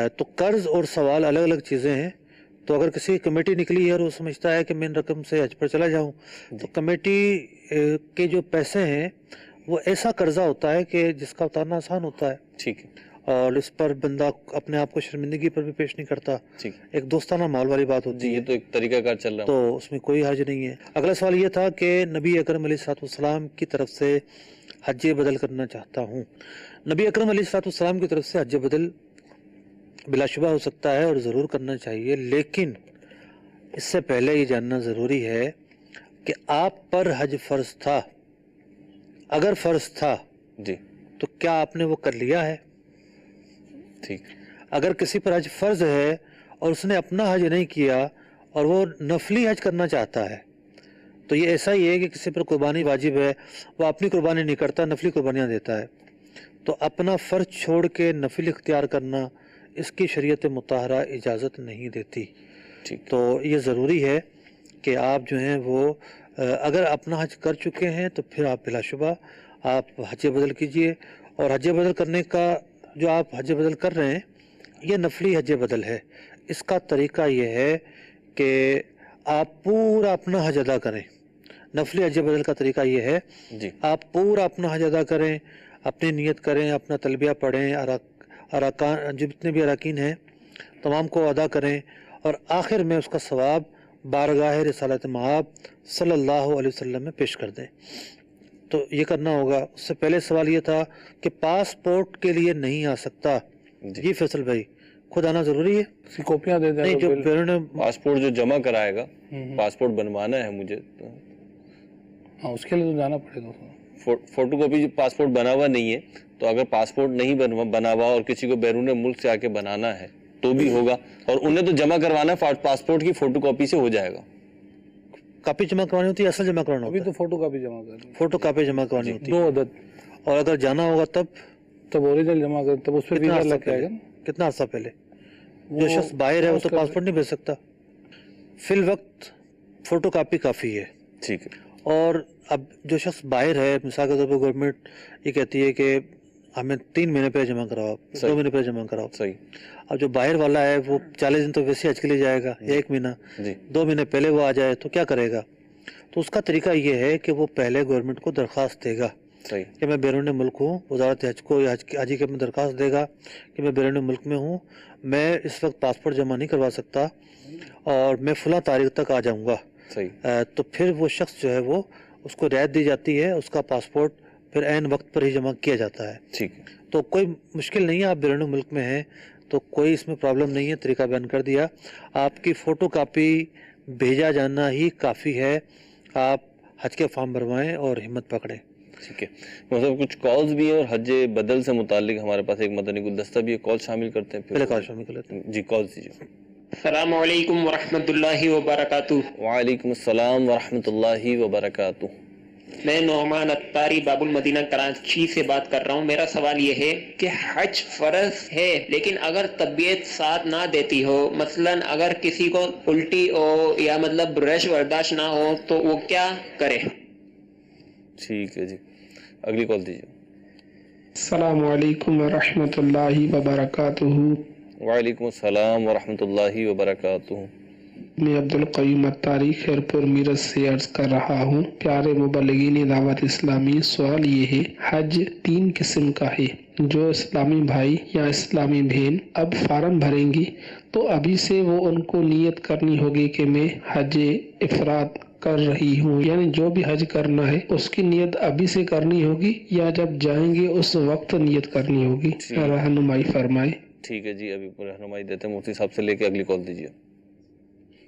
तो कर्ज और सवाल अलग अलग चीज़ें हैं। तो अगर किसी कमेटी निकली है और वो समझता है कि मैं इन रकम से हज पर चला जाऊं, तो कमेटी के जो पैसे हैं वो ऐसा कर्जा होता है कि जिसका उतारना आसान होता है ठीक है, और इस पर बंदा अपने आप को शर्मिंदगी पर भी पेश नहीं करता। ठीक, एक दोस्ताना माहौल वाली बात होती जी, ये है, तो एक तरीकाकार चल रहा है। तो उसमें कोई हर्ज नहीं है। अगला सवाल ये था कि नबी अकरम अलैहिस्सलाम की तरफ से हज बदल करना चाहता हूँ। नबी अकरम अलैहिस्सलाम की तरफ से हज बदल बिलाशुबा हो सकता है और ज़रूर करना चाहिए, लेकिन इससे पहले ये जानना ज़रूरी है कि आप पर हज फ़र्ज था। अगर फ़र्ज था जी, तो क्या आपने वो कर लिया है? ठीक, अगर किसी पर हज फ़र्ज है और उसने अपना हज नहीं किया और वो नफली हज करना चाहता है, तो ये ऐसा ही है कि किसी पर कुर्बानी वाजिब है, वो अपनी कुर्बानी नहीं करता, नफली कुर्बानियाँ देता है। तो अपना फ़र्ज छोड़ के नफिल इख्तियार करना इसकी शरीयत मुताहरा इजाज़त नहीं देती। ठीक, तो ये ज़रूरी है कि आप जो हैं वो अगर अपना हज कर चुके हैं तो फिर आप बिलाशुबा आप हज बदल कीजिए। और हज बदल करने का जो आप हज बदल कर रहे हैं ये नफली हज बदल है। इसका तरीका ये है कि आप पूरा अपना हज अदा करें। नफली हज बदल का तरीका ये है, जी, आप पूरा अपना हज अदा करें, अपनी नियत करें, अपना तलबिया पढ़ें, अरकान जितने भी अरकान हैं तमाम को अदा करें और आखिर में उसका सवाब बारगाह रिसालत मआब सल्लल्लाहु अलैहि वसल्लम में पेश कर दें। तो ये करना होगा। उससे पहले सवाल ये था कि पासपोर्ट के लिए नहीं आ सकता। जी। जी फैसल भाई, खुद आना ज़रूरी है? इसकी कॉपियाँ दे दें नहीं, तो जो बिल- बैरून पासपोर्ट जो जमा कराएगा, पासपोर्ट बनवाना है मुझे, तो हाँ, उसके लिए तो जाना पड़ेगा। फोटो कॉपी पासपोर्ट बना हुआ नहीं है, तो अगर पासपोर्ट नहीं बना हुआ और किसी को बैरून मुल्क से आके बनाना है तो भी होगा, और उन्हें तो जमा करवाना है, पासपोर्ट की फोटो कॉपी से हो जाएगा। कापी जमा करवानी होती है, असल जमा करवाना अभी होता तो फोटो कॉपी जमा कर है? फोटो कापी जमा करवानी होती 2 है। अदद, और अगर जाना होगा तब ओरिजिनल जमा कर, तब उस पर कितना वीजा अर्सा लग के आएगा पहले? ना। कितना अर्सा पहले? वो- जो शख्स बाहर है वो तो उसका- पासपोर्ट नहीं भेज सकता। फिल वक्त फोटो कापी काफ़ी है। ठीक है, और अब जो शख्स बाहर है, मिसाल के तौर पर गवर्नमेंट ये कहती है कि हमें 3 महीने पहले जमा कराओ, 2 महीने पहले जमा कराओ। सही। अब जो बाहर वाला है वो 40 दिन तो वैसे हज के लिए जाएगा, 1 महीना, 2 महीने पहले वो आ जाए तो क्या करेगा? तो उसका तरीका ये है कि वो पहले गवर्नमेंट को दरख्वास्त देगा सही। कि मैं बैरून मुल्क हूँ, वजारत हज को या हाजी के में दरख्वास्त देगा कि मैं बैरून मुल्क में हूँ, मैं इस वक्त पासपोर्ट जमा नहीं करवा सकता और मैं फला तारीख तक आ जाऊँगा। सही। तो फिर वो शख्स जो है वो उसको रियायत दी जाती है, उसका पासपोर्ट फिर ऐन वक्त पर ही जमा किया जाता है। ठीक है। तो कोई मुश्किल नहीं है, आप बैरून मुल्क में हैं तो कोई इसमें प्रॉब्लम नहीं है, तरीका बयान कर दिया। आपकी फ़ोटो कापी भेजा जाना ही काफ़ी है, आप हज के फॉर्म भरवाएं और हिम्मत पकड़ें। ठीक है। मतलब कुछ कॉल्स भी हैं और हज बदल से मुतालिक हमारे पास एक मदनी गुलदस्ता भी है, कॉल शामिल करते हैं। पहले कॉल शामिल कर लेते हैं। जी, कॉल दीजिए। अस्सलाम वालेकुम वरहमतुल्लाहि वबरकातुहू। वालेकुम अस्सलाम वरहमतुल्लाहि वबरकातुहू। मैं नोमान अत्तारी बाबुल मदीना कराची से बात कर रहा हूँ। मेरा सवाल ये है कि हज फर्ज है लेकिन अगर तबीयत साथ ना देती हो, मसलन अगर किसी को उल्टी हो या मतलब रश बर्दाश्त ना हो तो वो क्या करे? ठीक है जी, अगली कॉल दीजिए। अस्सलाम वालेकुम वरहमतुल्लाहि वबरकातुहू। वालेकुम अस्सलाम वरहमतुल्लाहि वबरकातुहू। मैं अब्दुल क़य्यूम अत्तारी खैरपुर मीरत से अर्ज कर रहा हूँ। प्यारे मुबल्लिगीन दावत इस्लामी, सवाल ये है, हज 3 किस्म का है। जो इस्लामी भाई या इस्लामी बहन अब फार्म भरेंगी तो अभी से वो उनको नियत करनी होगी कि मैं हज इफराद कर रही हूँ, यानी जो भी हज करना है उसकी नियत अभी से करनी होगी या जब जाएंगे उस वक्त नियत करनी होगी? रहनुमाई फरमाए। ठीक है जी, अभी रहनुमाई देते हैं मुफ्ती साहब से लेके अगली कॉल दीजिए।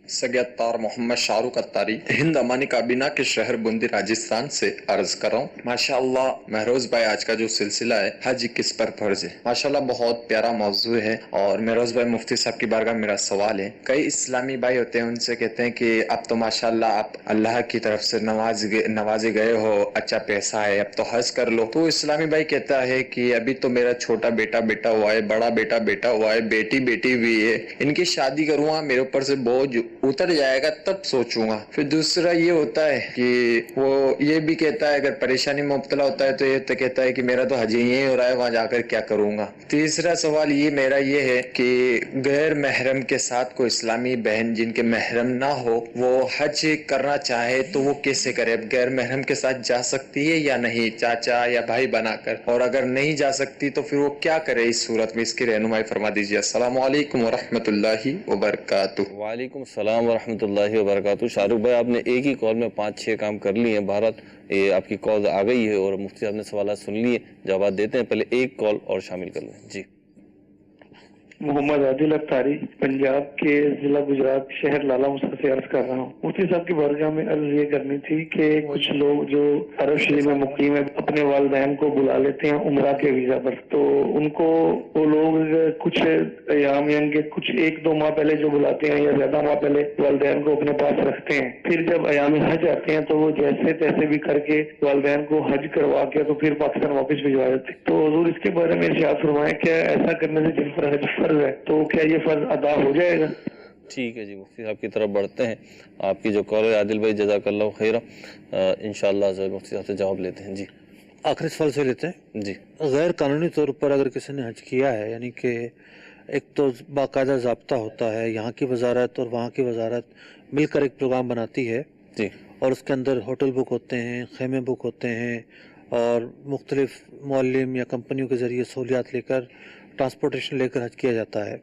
सैयद मोहम्मद शाहरुख अत्तारी हिंद अमानी काबीना के शहर बूंदी राजस्थान से अर्ज कर रहा हूँ। माशाअल्लाह महरोज भाई, आज का जो सिलसिला है हज किस पर फर्ज है, माशाअल्लाह बहुत प्यारा मौजू है। और महरोज भाई, मुफ्ती साहब की बारगाह मेरा सवाल है, कई इस्लामी भाई होते हैं उनसे कहते हैं कि अब तो माशाअल्लाह आप अल्लाह की तरफ से नवाजे गए हो, अच्छा पैसा है, अब तो हज कर लो। तो इस्लामी भाई कहता है कि अभी तो मेरा छोटा बेटा हुआ है, बड़ा बेटा हुआ है, बेटी भी है, इनकी शादी करूंगा, मेरे ऊपर से बोझ उतर जाएगा तब सोचूंगा। फिर दूसरा ये होता है कि वो ये भी कहता है अगर परेशानी में मुब्तला होता है तो ये तो कहता है कि मेरा तो हज यही हो रहा है, वहां जाकर क्या करूंगा। तीसरा सवाल ये मेरा ये है कि गैर महरम के साथ कोई इस्लामी बहन जिनके महरम ना हो वो हज करना चाहे तो वो कैसे करे? अब गैर महरम के साथ जा सकती है या नहीं, चाचा या भाई बनाकर? और अगर नहीं जा सकती तो फिर वो क्या करे इस सूरत में? इसकी रहनुमाई फरमा दीजिए। अस्सलाम वालेकुम वरहमतुल्लाहि वबरकातुहू। वालेकुम सलाम वरहमतुल्लाहि वबरकातुहू। शाहरुख भाई, आपने एक ही कॉल में 5-6 काम कर लिए हैं। भारत ये आपकी कॉल आ गई है और मुफ्ती साहब ने सवाल सुन लिए, जवाब देते हैं। पहले एक कॉल और शामिल कर लें। जी, मोहम्मद आदिल अत्तारी पंजाब के जिला गुजरात शहर लाला मुसा से अर्ज कर रहा हूँ। मुफ्ती साहब की बारगाह में अर्ज ये करनी थी कि कुछ लोग जो अरब शरीफ में मुकीम है अपने वालिदैन को बुला लेते हैं उम्रा के वीजा पर, तो उनको वो लोग कुछ अयाम यानी कुछ 1-2 माह पहले जो बुलाते हैं या ज्यादा माह पहले वालिदैन को अपने पास रखते हैं, फिर जब अयाम हज आते हैं तो वो जैसे तैसे भी करके वालिदैन को हज करवा के तो फिर पाकिस्तान वापस भिजवा देते। तो हुजूर इसके बारे में इरशाद फरमाएं, क्या ऐसा करने से जिन पर हज है तो क्या ये फर्ज अदा हो जाएगा? ठीक है जी, मुफ्ती साहब की तरफ बढ़ते हैं। आपकी जो कॉल है आदिल भाई, जज़ाकल्लाहु खैरा, इंशाअल्लाह मुफ्ती साहब से जवाब लेते हैं। जी, आखिरी सवाल से लेते हैं। जी, गैर कानूनी तौर पर अगर किसी ने हज किया है, यानी कि एक तो बाकायदा ज़ाब्ता होता है, यहाँ की वजारत और वहाँ की वजारत मिलकर एक प्रोग्राम बनाती है जी, और उसके अंदर होटल बुक होते हैं, खेमे बुक होते हैं और मुख्तलिफ मुअल्लिम या कंपनियों के ज़रिए सहूलियात लेकर ट्रांसपोर्टेशन लेकर हज किया जाता है।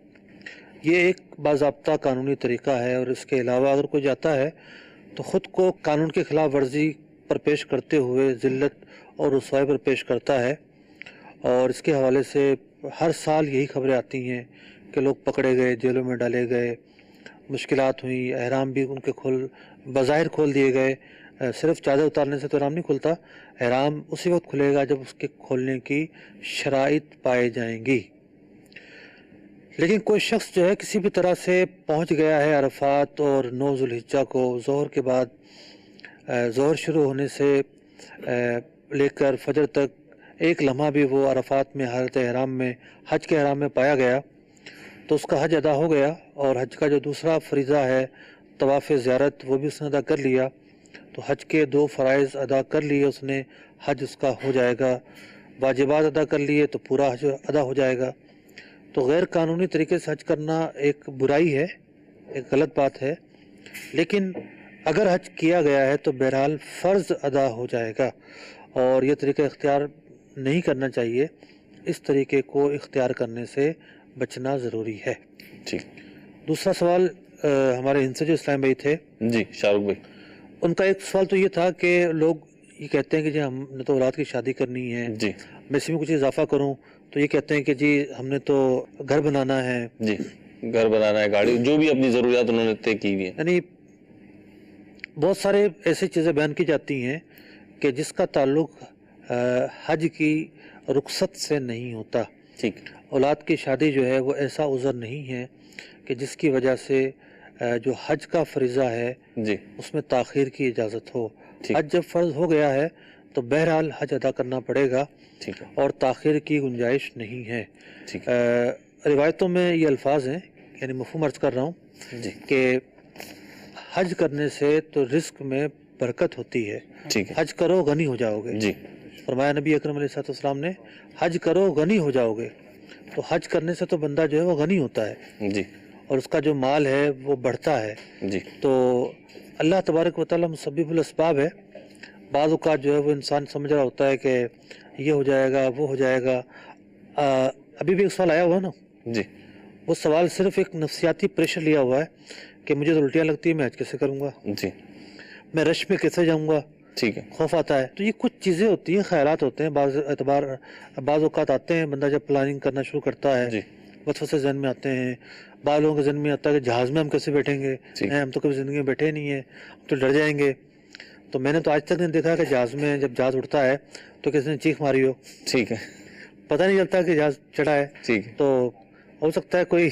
ये एक बाज़ाब्ता कानूनी तरीका है और इसके अलावा अगर कोई जाता है तो ख़ुद को कानून के ख़िलाफ़ वर्जी पर पेश करते हुए ज़िल्लत और रुसवाई पर पेश करता है। और इसके हवाले से हर साल यही खबरें आती हैं कि लोग पकड़े गए, जेलों में डाले गए, मुश्किलात हुई, एहराम भी उनके बज़ाहिर खोल दिए गए। सिर्फ चादर उतारने से तो एहराम नहीं खुलता, एहराम उसी वक्त खुलेगा जब उसके खोलने की शराइत पाई जाएंगी। लेकिन कोई शख्स जो है किसी भी तरह से पहुंच गया है अरफात और 9 ज़ुल्हिज्जा को ज़ोहर के बाद, ज़ोहर शुरू होने से लेकर फजर तक एक लम्हा भी वो अरफात में हालत एहराम में हज के एहराम में पाया गया तो उसका हज अदा हो गया। और हज का जो दूसरा फरीज़ा है तवाफ़ ज़ियारत, वो भी उसने अदा कर लिया। तो हज के 2 फ़राइज़ अदा कर लिए उसने, हज उसका हो जाएगा واجبات ادا کر لیے تو پورا حج ادا ہو جائے گا. تو غیر قانونی طریقے سے حج کرنا ایک برائی ہے, ایک غلط بات ہے, لیکن اگر حج کیا گیا ہے تو بہرحال فرض ادا ہو جائے گا, اور یہ طریقہ اختیار نہیں کرنا چاہیے. اس طریقے کو اختیار کرنے سے بچنا ضروری ہے. ٹھیک. دوسرا سوال ہمارے ہند سے جو اسلام بھائی تھے, جی شاہ رخ بھائی, ان کا ایک سوال تو یہ تھا کہ لوگ یہ کہتے ہیں کہ جی ہم نے تو اولاد کی شادی کرنی ہے, جی میں اسی میں کچھ اضافہ کروں تو یہ کہتے ہیں کہ جی ہم نے تو گھر بنانا ہے. جی گھر بنانا ہے, گاڑی, جو بھی اپنی ضروریات انہوں نے طے کی ہوئی ہیں. یعنی بہت سارے ایسی چیزیں بیان کی جاتی ہیں کہ جس کا تعلق حج کی رخصت سے نہیں ہوتا. ٹھیک. اولاد کی شادی جو ہے وہ ایسا عذر نہیں ہے کہ جس کی وجہ سے جو حج کا فریضہ ہے جی اس میں تاخیر کی اجازت ہو. حج جب فرض ہو گیا ہے تو بہرحال حج ادا کرنا پڑے گا, ٹھیک ہے, اور تاخیر کی گنجائش نہیں ہے. ٹھیک ہے. روایتوں میں یہ الفاظ ہیں, یعنی مفہوم عرض کر رہا ہوں جی کہ حج کرنے سے تو رزق میں برکت ہوتی ہے. ٹھیک ہے. حج کرو غنی ہو جاؤ گے. جی فرمایا نبی اکرم علیہ الصلوۃ والسلام نے, حج کرو غنی ہو جاؤ گے. تو حج کرنے سے تو بندہ جو ہے وہ غنی ہوتا ہے, جی, اور اس کا جو مال ہے وہ بڑھتا ہے. جی. تو اللہ تبارک و تعالیٰ مسبب الاسباب ہے. بعض اوقات جو ہے وہ انسان سمجھ رہا ہوتا ہے کہ یہ ہو جائے گا, وہ ہو جائے گا. ابھی بھی ایک سوال آیا ہوا ہے نا, جی, وہ سوال صرف ایک نفسیاتی پریشر لیا ہوا ہے کہ مجھے تو الٹیاں لگتی ہیں, میں حج کیسے کروں گا, جی, میں رش میں کیسے جاؤں گا, ٹھیک ہے, خوف آتا ہے. تو یہ کچھ چیزیں ہوتی ہیں, خیالات ہوتے ہیں, بعض اوقات آتے ہیں. بندہ جب پلاننگ کرنا شروع کرتا ہے, جی, وسوسے ذہن میں آتے ہیں. بعض لوگوں کے ذہن میں آتا ہے کہ جہاز میں ہم کیسے بیٹھیں گے, ہم تو کبھی زندگی میں بیٹھے نہیں ہیں, ہم تو ڈر جائیں گے. تو میں نے تو آج تک نہیں دیکھا کہ جہاز میں جب جہاز اڑتا ہے تو کسی نے چیخ ماری ہو. ٹھیک ہے, پتہ نہیں چلتا کہ جہاز چڑھا ہے. ٹھیک ہے. تو ہو سکتا ہے کوئی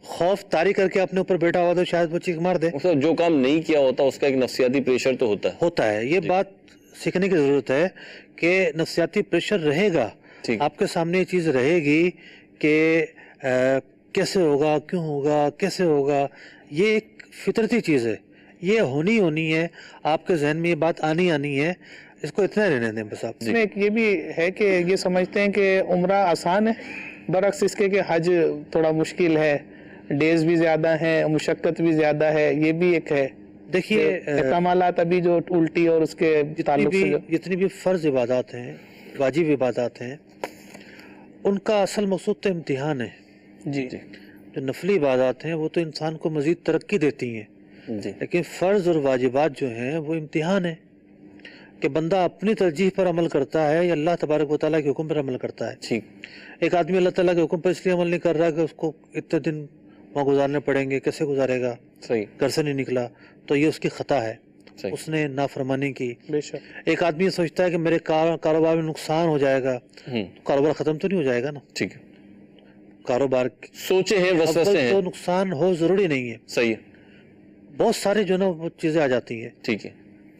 خوف طاری کر کے اپنے اوپر بیٹھا ہوا تو شاید وہ چیخ مار دے. جو کام نہیں کیا ہوتا اس کا ایک نفسیاتی پریشر تو ہوتا ہے. یہ بات سیکھنے کی ضرورت ہے کہ نفسیاتی پریشر رہے گا, آپ کے سامنے یہ چیز رہے گی کہ کیسے ہوگا, کیوں ہوگا, کیسے ہوگا. یہ ایک فطرتی چیز ہے, یہ ہونی ہے, آپ کے ذہن میں یہ بات آنی ہے. اس کو اتنا رہنے دیں بس آپ. اس میں ایک یہ بھی ہے کہ یہ سمجھتے ہیں کہ عمرہ آسان ہے, برعکس اس کے کہ حج تھوڑا مشکل ہے, ڈیز بھی زیادہ ہیں, مشقت بھی زیادہ ہے. یہ بھی ایک ہے. دیکھیے احتمالات ابھی جو الٹی اور اس کے تعلق سے جتنی بھی فرض عبادات ہیں, واجب عبادات ہیں, ان کا اصل مقصود تو امتحان ہے. جی, جو نفلی عبادات ہیں وہ تو انسان کو مزید ترقی دیتی ہیں, لیکن فرض اور واجبات جو ہیں وہ امتحان ہے کہ بندہ اپنی ترجیح پر عمل کرتا ہے یا اللہ تبارک و تعالیٰ کے حکم پر عمل کرتا ہے. ٹھیک. ایک آدمی اللہ تعالیٰ کے حکم پر اس لیے عمل نہیں کر رہا کہ اس کو اتنے دن وہاں گزارنے پڑیں گے, کیسے گزارے گا, صحیح, گھر سے نہیں نکلا, تو یہ اس کی خطا ہے, اس نے نافرمانی کی. ایک آدمی سوچتا ہے کہ میرے کاروبار میں نقصان ہو جائے گا, کاروبار ختم تو نہیں ہو جائے گا نا. ٹھیک ہے, کاروبار سوچے ہیں وسوسے ہیں, تو نقصان ہو ضروری نہیں ہے. صحیح ہے, بہت سارے جو نا وہ چیزیں آ جاتی ہیں. ٹھیک ہے.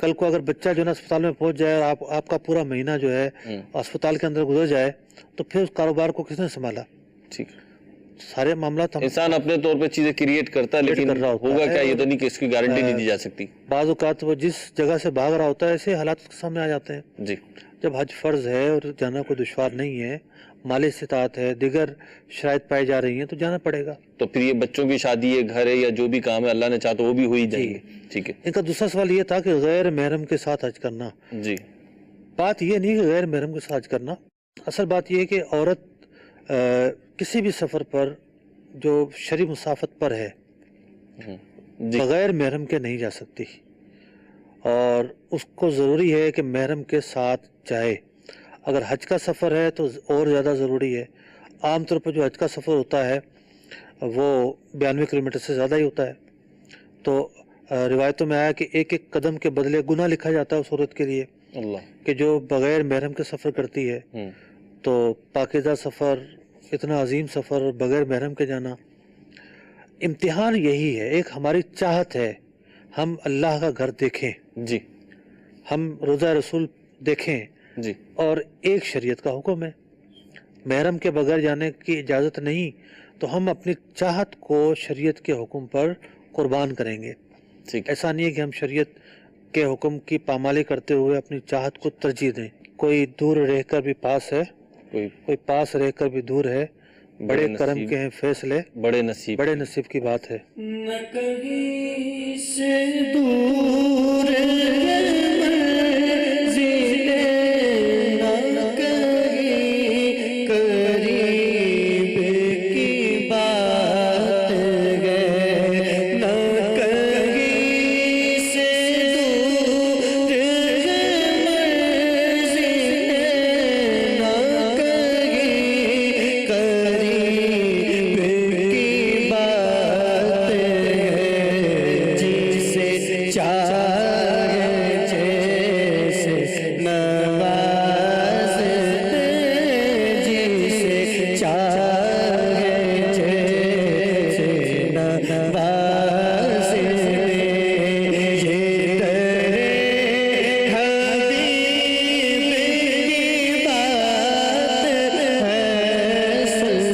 کل کو اگر بچہ جو نا اسپتال میں پہنچ جائے اور آپ کا پورا مہینہ جو ہے اسپتال کے اندر گزر جائے تو پھر اس کاروبار کو کس نے سنبھالا. ٹھیک. سارے معاملات انسان اپنے طور پہ چیزیں کریٹ کرتا ہے, لیکن ہوگا کیا یہ تو نہیں کہ اس کی گارنٹی نہیں دی جا سکتی. بعض اوقات وہ جس جگہ سے بھاگ رہا ہوتا ہے ایسے حالات اس کے سامنے آ جاتے ہیں. جی, جب حج فرض ہے اور جانا کوئی دشوار نہیں ہے, مالی استطاعت ہے, دیگر شرائط پائی جا رہی ہیں, تو جانا پڑے گا. تو پھر یہ بچوں کی شادی ہے, گھر ہے, یا جو بھی کام ہے اللہ نے چاہا تو وہ بھی ہو ہی جائیں گے. ٹھیک ہے. ان کا دوسرا سوال یہ تھا کہ غیر محرم کے ساتھ حج کرنا. جی, بات یہ نہیں کہ غیر محرم کے ساتھ حج کرنا, اصل بات یہ ہے کہ عورت کسی بھی سفر پر جو شرعی مسافت پر ہے بغیر محرم کے نہیں جا سکتی, اور اس کو ضروری ہے کہ محرم کے ساتھ جائے. اگر حج کا سفر ہے تو اور زیادہ ضروری ہے. عام طور پر جو حج کا سفر ہوتا ہے وہ 92 کلومیٹر سے زیادہ ہی ہوتا ہے. تو روایتوں میں آیا کہ ایک ایک قدم کے بدلے گناہ لکھا جاتا ہے اس عورت کے لیے کہ جو بغیر محرم کے سفر کرتی ہے. تو پاکیزہ سفر, اتنا عظیم سفر اور بغیر محرم کے جانا, امتحان یہی ہے. ایک ہماری چاہت ہے ہم اللہ کا گھر دیکھیں, جی, ہم روضہ رسول دیکھیں, جی, اور ایک شریعت کا حکم ہے محرم کے بغیر جانے کی اجازت نہیں, تو ہم اپنی چاہت کو شریعت کے حکم پر قربان کریں گے. ایسا نہیں ہے کہ ہم شریعت کے حکم کی پامالی کرتے ہوئے اپنی چاہت کو ترجیح دیں. کوئی دور رہ کر بھی پاس ہے، کوئی پاس رہ کر بھی دور ہے، بڑے کرم کے ہیں فیصلے، بڑے نصیب کی بات ہے۔ نہ کہیں سے دور ہے منزل، نہ کہیں قریب کی بات ہے، نہ کہیں سے دور ہے منزل، نہ کہیں قریب کی بات ہے، جسے چاہے جیسے نواز دے، جسے چاہے جیسے نواز دے، یہ درے حبیب کی بات ہے، صلو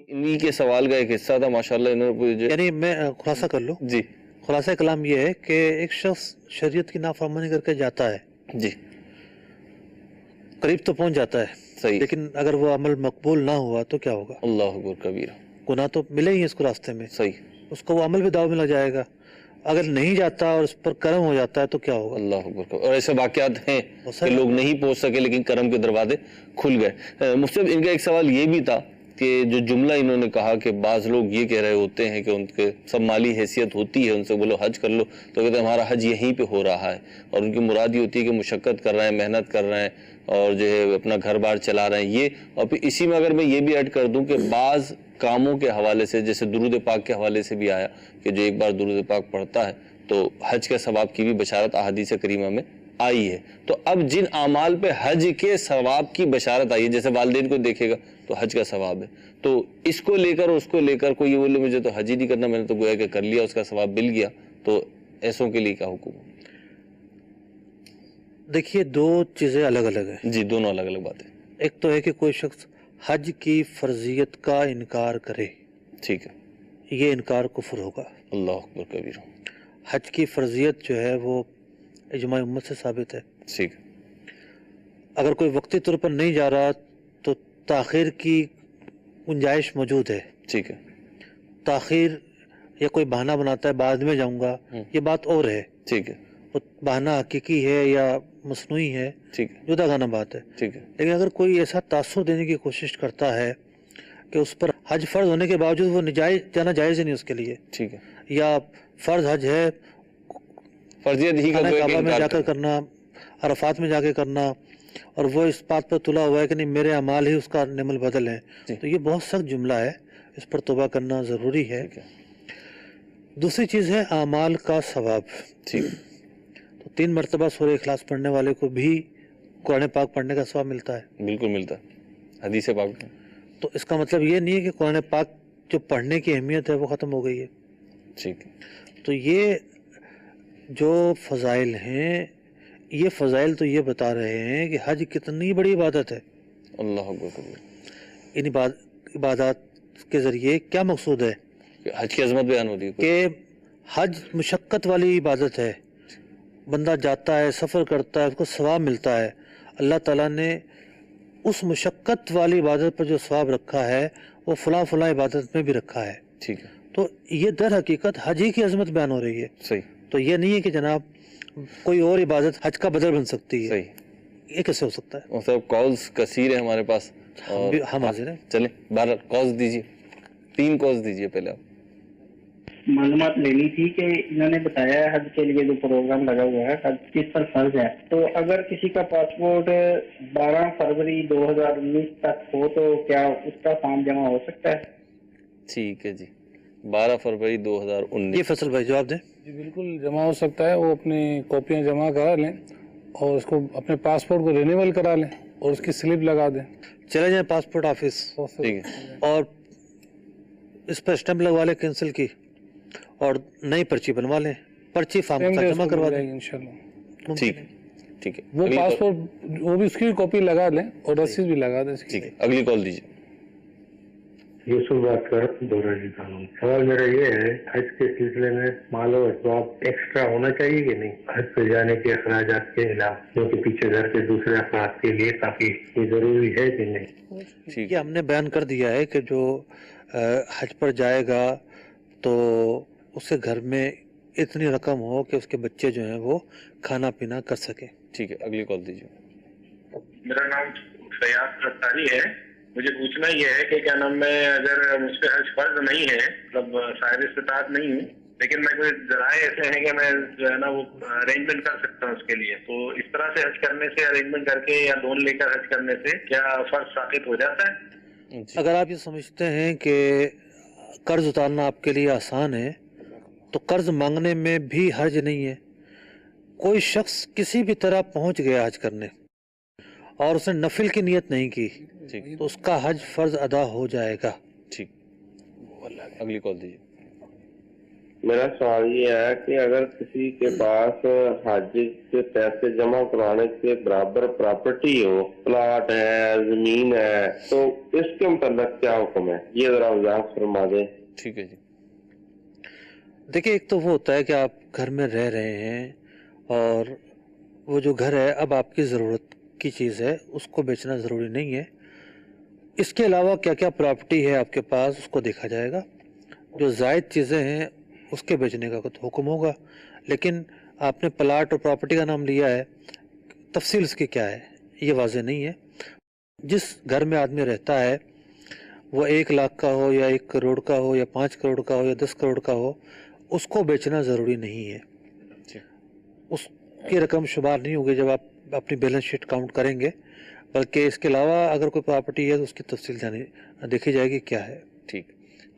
انہی کے سوال کا ایک حصہ تھا ماشاءاللہ انہوں نے مجھے یعنی میں خلاصہ کر لوں، جی خلاصہ کلام یہ ہے کہ ایک شخص شریعت کی نافرمانی کر کے جاتا ہے، جی قریب تو پہنچ جاتا ہے، صحیح، لیکن اگر وہ عمل مقبول نہ ہوا تو کیا ہوگا؟ اللہ اکبر کبیر، گناہ تو ملے ہی اس کو راستے میں، صحیح، اس کو وہ عمل بھی داؤ میں لگ جائے گا۔ اگر نہیں جاتا اور اس پر کرم ہو جاتا ہے تو کیا ہوگا؟ اللہ اکبر کبیر۔ اور ایسے واقعات ہیں کہ لوگ نہیں پہنچ سکے لیکن کرم کے دروازے کھل گئے۔ مفتی صاحب، ان کا ایک سوال یہ بھی تھا کہ جو جملہ انہوں نے کہا کہ بعض لوگ یہ کہہ رہے ہوتے ہیں کہ ان کے سب مالی حیثیت ہوتی ہے، ان سے بولو حج کر لو تو کہتے ہیں ہمارا حج یہیں پہ ہو رہا ہے، اور ان کی مراد یہ ہوتی ہے کہ مشقت کر رہے ہیں، محنت کر رہے ہیں اور جو ہے اپنا گھر بار چلا رہے ہیں یہ۔ اور پھر اسی میں اگر میں یہ بھی ایڈ کر دوں کہ بعض کاموں کے حوالے سے، جیسے درود پاک کے حوالے سے بھی آیا کہ جو ایک بار درود پاک پڑھتا ہے تو حج کے ثواب کی بھی بشارت احادیث کریمہ میں آئی ہے۔ تو اب جن اعمال پہ حج کے ثواب کی بشارت آئی ہے، جیسے والدین کو دیکھے گا تو حج کا ثواب ہے، تو اس کو لے کر اس کو لے کر کوئی یہ بولے مجھے تو حج ہی نہیں کرنا، میں نے تو گویا کہ کر لیا، اس کا ثواب مل گیا، تو ایسوں کے لیے کیا حکم ہے؟ دیکھیے دو چیزیں الگ الگ ہیں، جی دونوں الگ الگ باتیں۔ ایک تو ہے کہ کوئی شخص حج کی فرضیت کا انکار کرے، ٹھیک ہے، یہ انکار کفر ہوگا۔ اللہ اکبر کبیر، حج کی فرضیت جو ہے وہ اجماع امت سے ثابت ہے۔ ٹھیک، اگر کوئی وقتی طور پر نہیں جا رہا تو تاخیر کی گنجائش موجود ہے، ٹھیک ہے، تاخیر یا کوئی بہانہ بناتا ہے بعد میں جاؤں گا، یہ بات اور ہے، ٹھیک ہے، وہ بہانہ حقیقی ہے یا مصنوعی ہے، ٹھیک ہے، جدا گانا بات ہے۔ ٹھیک ہے، لیکن اگر کوئی ایسا تاثر دینے کی کوشش کرتا ہے کہ اس پر حج فرض ہونے کے باوجود وہ نجائز جانا جائز ہی نہیں اس کے لیے، ٹھیک ہے، یا فرض حج ہے فرضیت ہی کا خانہ کوئی کعبہ میں انکار جا کر کرنا، عرفات میں جا کے کرنا، اور وہ اس بات پر تلا ہوا ہے کہ نہیں میرے اعمال ہی اس کا نعم البدل ہے، تو یہ بہت سخت جملہ ہے، اس پر توبہ کرنا ضروری ہے۔ دوسری چیز ہے اعمال کا ثواب، ٹھیک، تو 3 مرتبہ سورہ اخلاص پڑھنے والے کو بھی قرآن پاک پڑھنے کا ثواب ملتا ہے، بالکل ملتا ہے، حدیث پاک میں۔ تو اس کا مطلب یہ نہیں ہے کہ قرآن پاک جو پڑھنے کی اہمیت ہے وہ ختم ہو گئی ہے۔ ٹھیک، تو یہ جو فضائل ہیں، یہ فضائل تو یہ بتا رہے ہیں کہ حج کتنی بڑی عبادت ہے۔ اللہ اکبر، ان عبادات کے ذریعے کیا مقصود ہے؟ حج کی عظمت بیان ہو رہی ہے کہ حج مشقت والی عبادت ہے، بندہ جاتا ہے، سفر کرتا ہے، اس کو ثواب ملتا ہے۔ اللہ تعالیٰ نے اس مشقت والی عبادت پر جو ثواب رکھا ہے وہ فلاں فلاں عبادت میں بھی رکھا ہے۔ ٹھیک ہے، تو یہ در حقیقت حج ہی کی عظمت بیان ہو رہی ہے۔ صحیح، تو یہ نہیں ہے کہ جناب کوئی اور عبادت حج کا بدل بن سکتی ہے، صحیح۔ یہ کیسے ہو سکتا ہے؟ مطلب کالز کثیر ہے ہمارے پاس، اور ہم حاضر ہیں، چلیں 12 کالز دیجیے، 3 کالز دیجیے پہلے آپ۔ معلومات لینی تھی کہ انہوں نے بتایا ہے حج کے لیے جو پروگرام لگا ہوا ہے حج کس پر فرض ہے، تو اگر کسی کا پاسپورٹ 12 فروری 2019 تک ہو تو کیا اس کا فارم جمع ہو سکتا ہے؟ ٹھیک ہے جی، 12 فروری 2019۔ یہ فیصل بھائی جواب دیں۔ جی بالکل جمع ہو سکتا ہے، وہ اپنی کاپیاں جمع کرا لیں اور اس کو اپنے پاسپورٹ کو رینیول کرا لیں اور اس کی سلپ لگا دیں، چلے جائیں پاسپورٹ آفس ٹھیک ہے، اور اس پر اسٹمپ لگوا لیں کینسل کی، اور نئی پرچی بنوا لیں، پرچی فارم کا جمع کروا دیں انشاءاللہ۔ ٹھیک ہے، ٹھیک ہے، وہ پاسپورٹ وہ بھی اس کی کاپی لگا لیں اور رسید بھی لگا دیں۔ ٹھیک ہے، اگلی کال دیجیے۔ यूसुफ बात कर दोरा जी का हूँ। सवाल मेरा ये है, हज के सिलसिले में माल और असबाब एक्स्ट्रा होना चाहिए कि नहीं, हज पे जाने के अखराजात के अलावा, जो कि पीछे घर के दूसरे अफराद के लिए काफी ये जरूरी है कि नहीं? ठीक है, हमने बयान कर दिया है कि जो हज पर जाएगा तो उसके घर में इतनी रकम हो कि उसके बच्चे जो हैं वो खाना पीना कर सके। ठीक है, अगली कॉल दीजिए। मेरा नाम फयाज अत्तारी है। मुझे पूछना ये है कि क्या नाम है, अगर मुझ पे हज फर्ज नहीं है, मतलब साहिब इस्तिताअत नहीं हूँ, लेकिन मैं कोई जराए ऐसे हैं कि मैं जो है ना वो अरेंजमेंट कर सकता हूँ उसके लिए, तो इस तरह से हज करने से, अरेंजमेंट करके या लोन लेकर हज करने से क्या फर्ज साबित हो जाता है? अगर आप ये समझते हैं कि कर्ज उतारना आपके लिए आसान है तो कर्ज मांगने में भी हर्ज नहीं है। कोई शख्स किसी भी तरह पहुंच गया हज करने और उसने नफिल की नियत नहीं की, तो उसका हज फर्ज अदा हो जाएगा। ठीक, अगली कॉल दीजिए। मेरा सवाल ये है कि अगर किसी के पास हज के पैसे जमा कराने के बराबर प्रॉपर्टी हो, प्लाट है, जमीन है, तो इसके मतलब क्या हुक्म है, ये जरा वजाहत फरमा दें। ठीक है जी। देखिए, एक तो वो होता है कि आप घर में रह रहे हैं और वो जो घर है अब आपकी ज़रूरत की चीज़ है, उसको बेचना ज़रूरी नहीं है। इसके अलावा क्या क्या प्रॉपर्टी है आपके पास उसको देखा जाएगा। जो जायद चीज़ें हैं उसके बेचने का कुछ हुक्म होगा, लेकिन आपने प्लाट और प्रॉपर्टी का नाम लिया है, तफसील इसकी क्या है ये वाज़ेह नहीं है। जिस घर में आदमी रहता है वो 1 लाख का हो या 1 करोड़ का हो या 5 करोड़ का हो या 10 करोड़ का हो, उसको बेचना ज़रूरी नहीं है। उसकी रकम शुमार नहीं होगी जब आप अपनी बैलेंस शीट काउंट करेंगे, बल्कि इसके अलावा अगर कोई प्रॉपर्टी है तो उसकी तफसील देखी जाएगी क्या है। ठीक,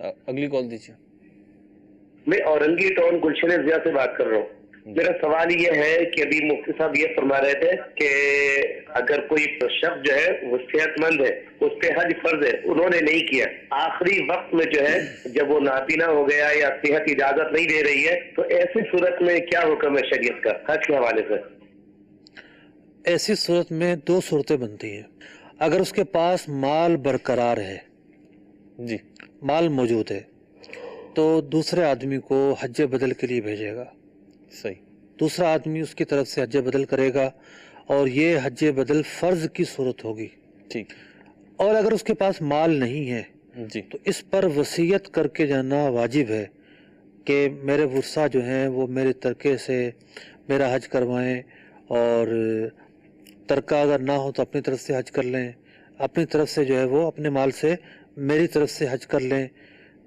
अगली कॉल दीजिए। मैं औरंगी टाउन गुलशन जिया से बात कर रहा हूँ। मेरा सवाल ये है कि अभी मुफ्ती साहब ये फरमा रहे थे कि अगर कोई शख्स जो है वो सेहतमंद है, उस पे हज फर्ज है, उन्होंने नहीं किया, आखिरी वक्त में जो है जब वो नापीना हो गया या सेहत इजाजत नहीं दे रही है, तो ऐसी सूरत में क्या हुक्म है शरीयत का हज के हवाले से? ऐसी सूरत में 2 सूरतें बनती हैं। अगर उसके पास माल बरकरार है, जी माल मौजूद है, तो दूसरे आदमी को हज बदल के लिए भेजेगा। सही। दूसरा आदमी उसकी तरफ से हज बदल करेगा और ये हज बदल फर्ज की सूरत होगी। ठीक। और अगर उसके पास माल नहीं है जी, तो इस पर वसीयत करके जाना वाजिब है कि मेरे वर्सा जो हैं वो मेरे तरके से मेरा हज करवाएं, और तरका अगर ना हो तो अपनी तरफ से हज कर लें, अपनी तरफ से जो है वो अपने माल से मेरी तरफ से हज कर लें।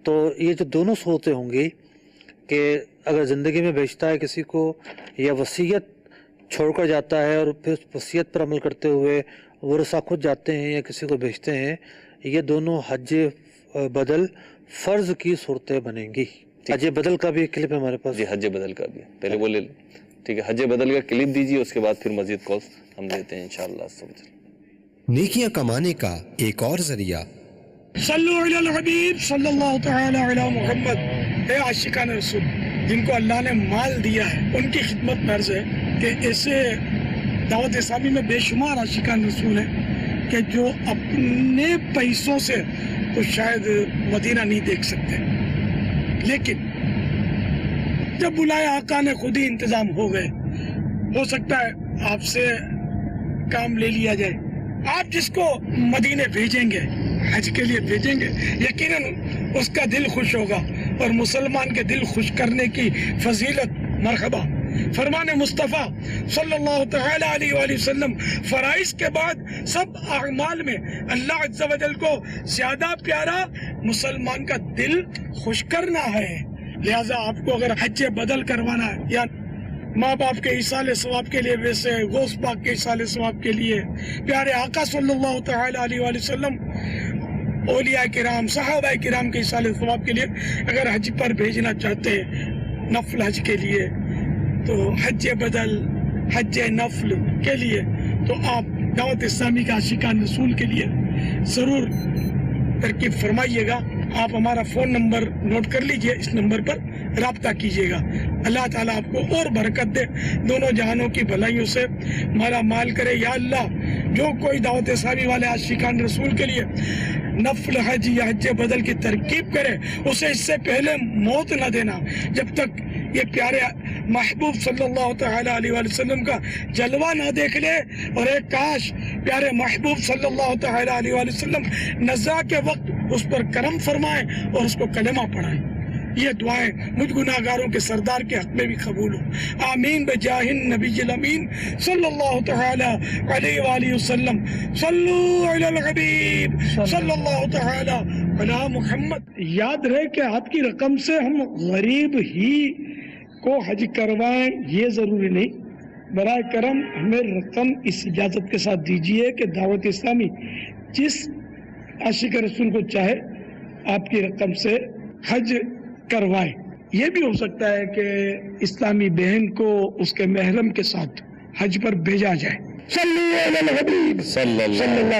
तो ये जो दोनों सूरतें होंगी कि अगर ज़िंदगी में बेचता है किसी को या वसीयत छोड़कर जाता है और फिर उस वसीयत पर अमल करते हुए वर्सा खुद जाते हैं या किसी को बेचते हैं, ये दोनों हज बदल फ़र्ज़ की सूरतें बनेंगी। हज बदल का भी क्लिप है हमारे पास। जी, हज बदल का भी पहले वो ले लें। ठीक है, हज बदल का क्लिप दीजिए, उसके बाद फिर मजीद कॉल्स हम देते हैं इंशाअल्लाह। नेकियां कमाने का एक और जरिया। सल्लु अलल हबीब सल्लल्लाहु तआला अला मुहम्मद। हे आशिकान रसूल, जिनको अल्लाह ने माल दिया है उनकी खिदमत में अर्ज़ है कि ऐसे दावत इस्लामी में बेशुमार आशिकान रसूल हैं कि जो अपने पैसों से तो शायद मदीना नहीं देख सकते, लेकिन जब बुलाया आका ने खुद ही इंतजाम हो गए, हो सकता है आपसे काम ले लिया जाए। आप जिसको मदीने भेजेंगे, हज के लिए भेजेंगे, यकीनन उसका दिल खुश होगा, और मुसलमान के दिल खुश करने की फजीलत मरहबा। फरमाने मुस्तफ़ा सल्लल्लाहु तआला अलैहि वसल्लम, फराइज के बाद सब अमाल में अल्लाह अज़्ज़ा व जल को ज्यादा प्यारा मुसलमान का दिल खुश करना है। लिहाजा आपको अगर हज बदल करवाना है या माँ बाप के इसाले सवाब के लिए, वैसे गौस पाक के इसाले सवाब के लिए, प्यारे आका सल्लल्लाहु तआला अलैहि वसल्लम, औलिया किराम, सहाबा किराम के इसाले सवाब के लिए अगर हज पर भेजना चाहते हैं, नफल हज के लिए, तो हज बदल, हज नफल के लिए, तो आप दावत इस्लामी का आशिकान रसूल के लिए ज़रूर तरकीब फरमाइएगा। आप हमारा फ़ोन नंबर नोट कर लीजिए, इस नंबर पर राब्ता कीजिएगा। अल्लाह ताला आपको और बरकत दे, दोनों जहानों की भलाइयों से माला माल करे। या अल्लाह, जो कोई दावत इस्लामी वाले आशिकान रसूल के लिए नफल हज या हज बदल की तरकीब करे उसे इससे पहले मौत न देना जब तक ये प्यारे महबूब सल्लल्लाहु तआला अलैहि वसल्लम का जलवा ना देख ले। और एक काश प्यारे महबूब सल्लल्लाहु तआला अलैहि वसल्लम नज़ा के वक्त उस पर करम फरमाए और उसको कलमा पढ़ाए। ये दुआएं मुझ गुनाहगारों के सरदार के हक में भी कबूल हो। आमीन बजाहिन नबील अमीन सल्लल्लाहु तआला अलैहि वसल्लम। सल्लु अलल हबीब सल्लल्लाहु तआला अला मुहम्मद। याद रहे कि आपकी रकम से हम गरीब ही को हज करवाएं ये जरूरी नहीं। बराए करम हमें रकम इस इजाजत के साथ दीजिए कि दावत इस्लामी जिस आशिक रसूल को चाहे आपकी रकम से हज करवाए। ये भी हो सकता है कि इस्लामी बहन को उसके महरम के साथ हज पर भेजा जाए। सल्लल्लाहु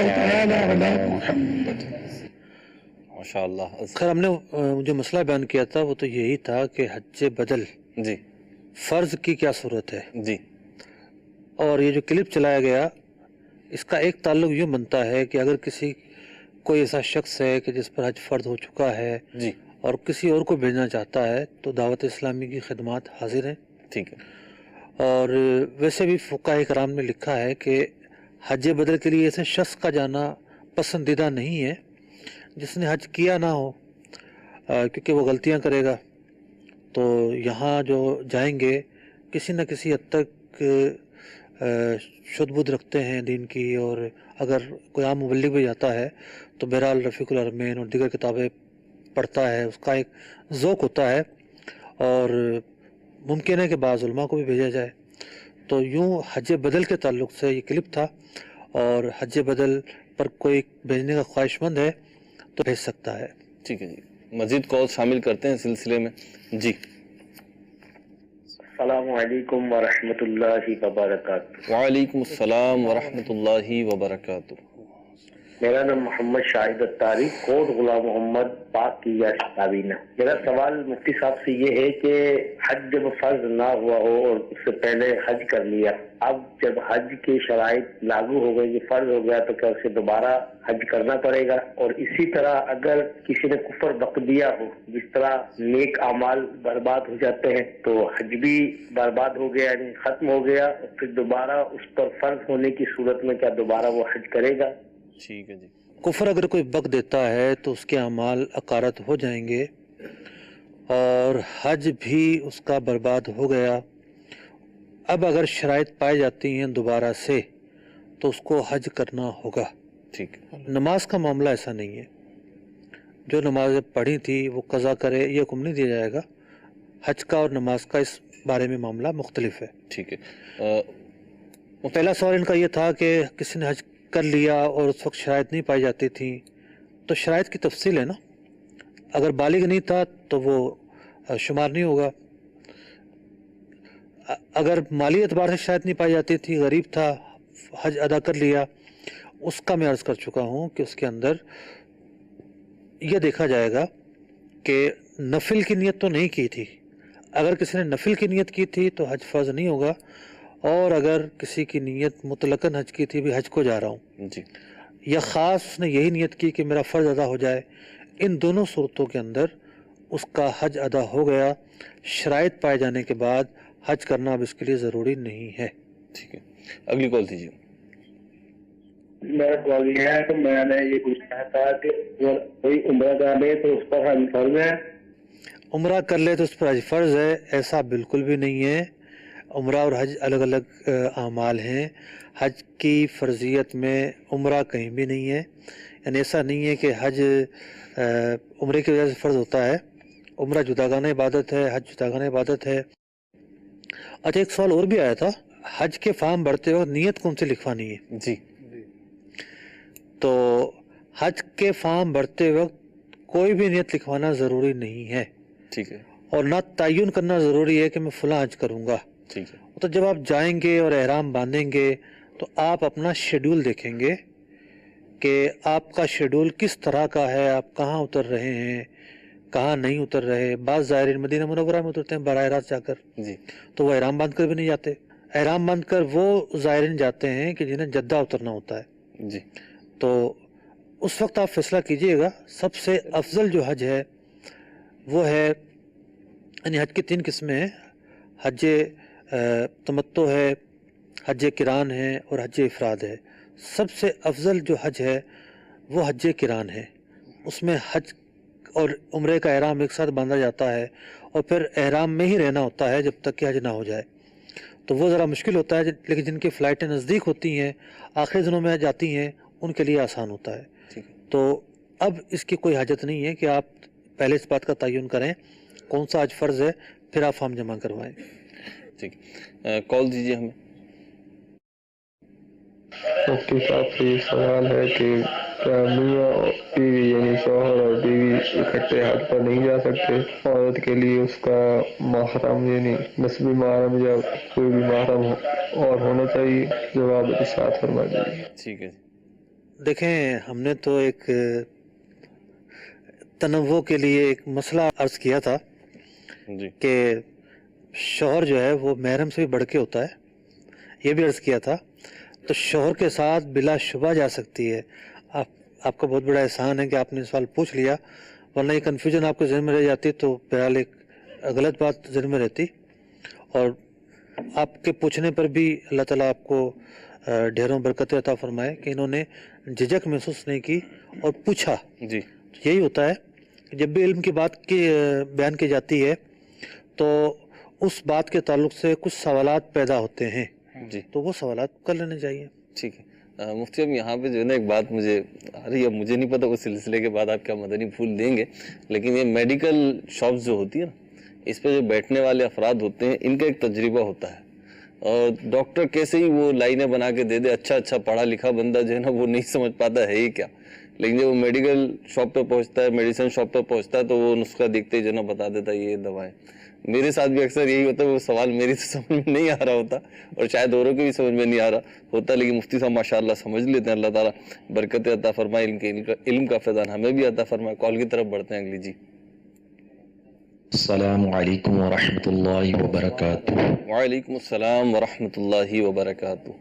तआला अला मुहम्मद। माशाअल्लाह। खैर हमने जो मसला बयान किया था वो तो यही था कि हज बदल जी फ़र्ज की क्या सूरत है जी। और ये जो क्लिप चलाया गया इसका एक ताल्लुक यूँ बनता है कि अगर किसी कोई ऐसा शख्स है कि जिस पर हज फ़र्ज हो चुका है जी और किसी और को भेजना चाहता है तो दावत इस्लामी की खिदमत हाजिर हैं। ठीक है। और वैसे भी फ़ुक़हा कराम ने लिखा है कि हज बदल के लिए ऐसे शख्स का जाना पसंदीदा नहीं है जिसने हज किया ना हो, क्योंकि वो गलतियां करेगा। तो यहाँ जो जाएंगे किसी न किसी हद तक शुद्ध बुद्ध रखते हैं दीन की, और अगर कोई आम मुबल्लिग भी जाता है तो बहरहाल रफ़ीकुल हरमैन और दीगर किताबें पढ़ता है, उसका एक ज़ौक़ होता है और मुमकिन है कि बाज़ उलमा को भी भेजा जाए। तो यूँ हज बदल के ताल्लुक़ से ये क्लिप था, और हज बदल पर कोई भेजने का ख्वाहिशमंद है तो भेज सकता है। ठीक है जी, मज़ीद कॉल शामिल करते हैं सिलसिले में जी। अस्सलामु अलैकुम व रहमतुल्लाहि व बरकातुहू। वालेकुम अस्सलाम व रहमतुल्लाहि व बरकातुहू। मेरा नाम मोहम्मद शाहिद अत्तारी, कोट गुलाम मोहम्मद पाक की या काबीना। मेरा सवाल मुफ्ती साहब से ये है कि हज जब फर्ज ना हुआ हो और उससे पहले हज कर लिया, अब जब हज की शराइत लागू हो गई, फर्ज हो गया, तो क्या उसे दोबारा हज करना पड़ेगा? और इसी तरह अगर किसी ने कुफर बक दिया हो, जिस तरह नेक अमाल बर्बाद हो जाते हैं, तो हज भी बर्बाद हो गया यानी खत्म हो गया, और फिर दोबारा उस पर फर्ज होने की सूरत में क्या दोबारा वो हज करेगा? ठीक है जी। कुफर अगर कोई बक देता है तो उसके अमाल अकारत हो जाएंगे और हज भी उसका बर्बाद हो गया। अब अगर शराइत पाई जाती हैं दोबारा से तो उसको हज करना होगा। ठीक है। नमाज का मामला ऐसा नहीं है, जो नमाज़ें पढ़ी थी वो कज़ा करे ये हुक्म नहीं दिया जाएगा। हज का और नमाज का इस बारे में मामला मुख्तलिफ है। ठीक है। पहला सवाल इनका ये था कि किसी ने हज कर लिया और उस वक्त शराइत नहीं पाई जाती थी, तो शराइत की तफसील है ना, अगर बालिग नहीं था तो वो शुमार नहीं होगा। अगर माली एतबार से शराइत नहीं पाई जाती थी, गरीब था, हज अदा कर लिया, उसका मैं अर्ज़ कर चुका हूँ कि उसके अंदर यह देखा जाएगा कि नफिल की नियत तो नहीं की थी। अगर किसी ने नफिल की नियत की थी तो हज फ़र्ज़ नहीं होगा, और अगर किसी की नीयत मुतलकन हज की थी भी हज को जा रहा हूँ जी, या ख़ास उसने यही नियत की कि मेरा फ़र्ज़ अदा हो जाए, इन दोनों सूरतों के अंदर उसका हज अदा हो गया। शराइत पाए जाने के बाद हज करना अब इसके लिए ज़रूरी नहीं है। ठीक है, अगली कॉल दीजिए। मेरा सवाल ये है कि मैंने ये पूछना था कि कोई उम्रा कर ले तो उस पर हज फर्ज है? उम्रा कर ले तो उस पर हज फ़र्ज़ है, ऐसा बिल्कुल भी नहीं है। उम्रा और हज अलग अलग आमाल हैं। हज की फ़र्जियत में उम्रा कहीं भी नहीं है, यानी ऐसा नहीं है कि हज उम्रे की वजह से फ़र्ज़ होता है। उम्रा जुदागाना इबादत है, हज जुदागाना इबादत है। अच्छा, एक सवाल और भी आया था, हज के फार्म भरते वक्त नीयत कौन सी लिखवानी है? जी, तो हज के फार्म भरते वक्त कोई भी नियत लिखवाना ज़रूरी नहीं है। ठीक है। और ना तयन करना ज़रूरी है कि मैं फ़लाँ हज करूँगा। ठीक है। तो जब आप जाएंगे और एहराम बांधेंगे तो आप अपना शेड्यूल देखेंगे कि आपका शेड्यूल किस तरह का है, आप कहाँ उतर रहे हैं, कहाँ नहीं उतर रहे। बाज़ ज़ायरीन मदीना मुनव्वरा में उतरते हैं बराह रास्त जाकर जी, तो वो एहराम बांध कर भी नहीं जाते। एहराम बांध कर वो ज़ायरीन जाते हैं कि जिन्हें जद्दा उतरना होता है जी। तो उस वक्त आप फैसला कीजिएगा। सबसे अफजल जो हज है वो है, यानी हज की 3 किस्में हैं, हज तमत्तो है, हज किरान है और हज इफराद है। सबसे अफजल जो हज है वो हज किरान है। उसमें हज और उम्रे का एहराम एक साथ बांधा जाता है और फिर एहराम में ही रहना होता है जब तक कि हज ना हो जाए। तो वो ज़रा मुश्किल होता है, लेकिन जिनकी फ़्लाइटें नज़दीक होती हैं, आखिरी दिनों में जाती हैं, उनके लिए आसान होता है। तो अब इसकी कोई हाजत नहीं है कि आप पहले इस बात का तयन करें कौन सा हज फ़र्ज़ है, फिर आप फॉर्म जमा करवाएं। ठीक, कॉल दीजिए हमें। मुफ्ती साहब से ये सवाल है कि क्या मियाँ और बीवी यानी शौहर और बीवी इकट्ठे हज पर नहीं जा सकते? औरत के लिए उसका महरम यानी नस्बी महरम या कोई भी महरम और होना चाहिए? जवाब इरशाद फरमा दीजिए। ठीक है। देखें, हमने तो एक तनव्वो के लिए एक मसला अर्ज़ किया था कि शौहर जो है वो महरम से भी बढ़ के होता है, ये भी अर्ज़ किया था। तो शौहर के साथ बिला शुबा जा सकती है। आपका बहुत बड़ा एहसान है कि आपने सवाल पूछ लिया, वरना ये कन्फ्यूजन आपके ज़हन में रह जाती तो बहरहाल एक गलत बात ज़हन में रहती। और आपके पूछने पर भी अल्लाह ताला आपको ढेरों बरकतें अता फरमाए कि इन्होंने झिझक महसूस नहीं की और पूछा। जी, यही होता है कि जब भी इल्म की बात की बयान की जाती है तो उस बात के ताल्लुक से कुछ सवालात पैदा होते हैं जी, तो वो सवालात कर लेने चाहिए। ठीक है। मुफ्ती अब यहाँ पे जो है ना एक बात मुझे आ रही है, अब मुझे नहीं पता उस सिलसिले के बाद आप क्या मदनी फूल देंगे, लेकिन ये मेडिकल शॉप्स जो होती है ना, इस पे जो बैठने वाले अफराद होते हैं, इनका एक तजर्बा होता है। और डॉक्टर कैसे ही वो लाइनें बना के दे दे, अच्छा पढ़ा लिखा बंदा जो है ना वो नहीं समझ पाता है ही क्या, लेकिन जब वो मेडिकल शॉप पे पहुँचता है, मेडिसिन शॉप पे पहुँचता है, तो वो नुस्खा देखते ही जो ना बता देता है ये दवाएं। मेरे साथ भी अक्सर यही होता है, वो सवाल मेरी तो समझ में नहीं आ रहा होता और शायद औरों के भी समझ में नहीं आ रहा होता, लेकिन मुफ्ती साहब माशाअल्लाह समझ लेते हैं। अल्लाह ताला बरकत अता फरमाए, इल्म का फैज़ान हमें भी अता फरमाए। कॉल की तरफ बढ़ते हैं अगली जी। अस्सलामु अलैकुम व रहमतुल्लाहि व बरकातुहू। वालेकुम अस्सलाम व रहमतुल्लाहि व बरकातुहू।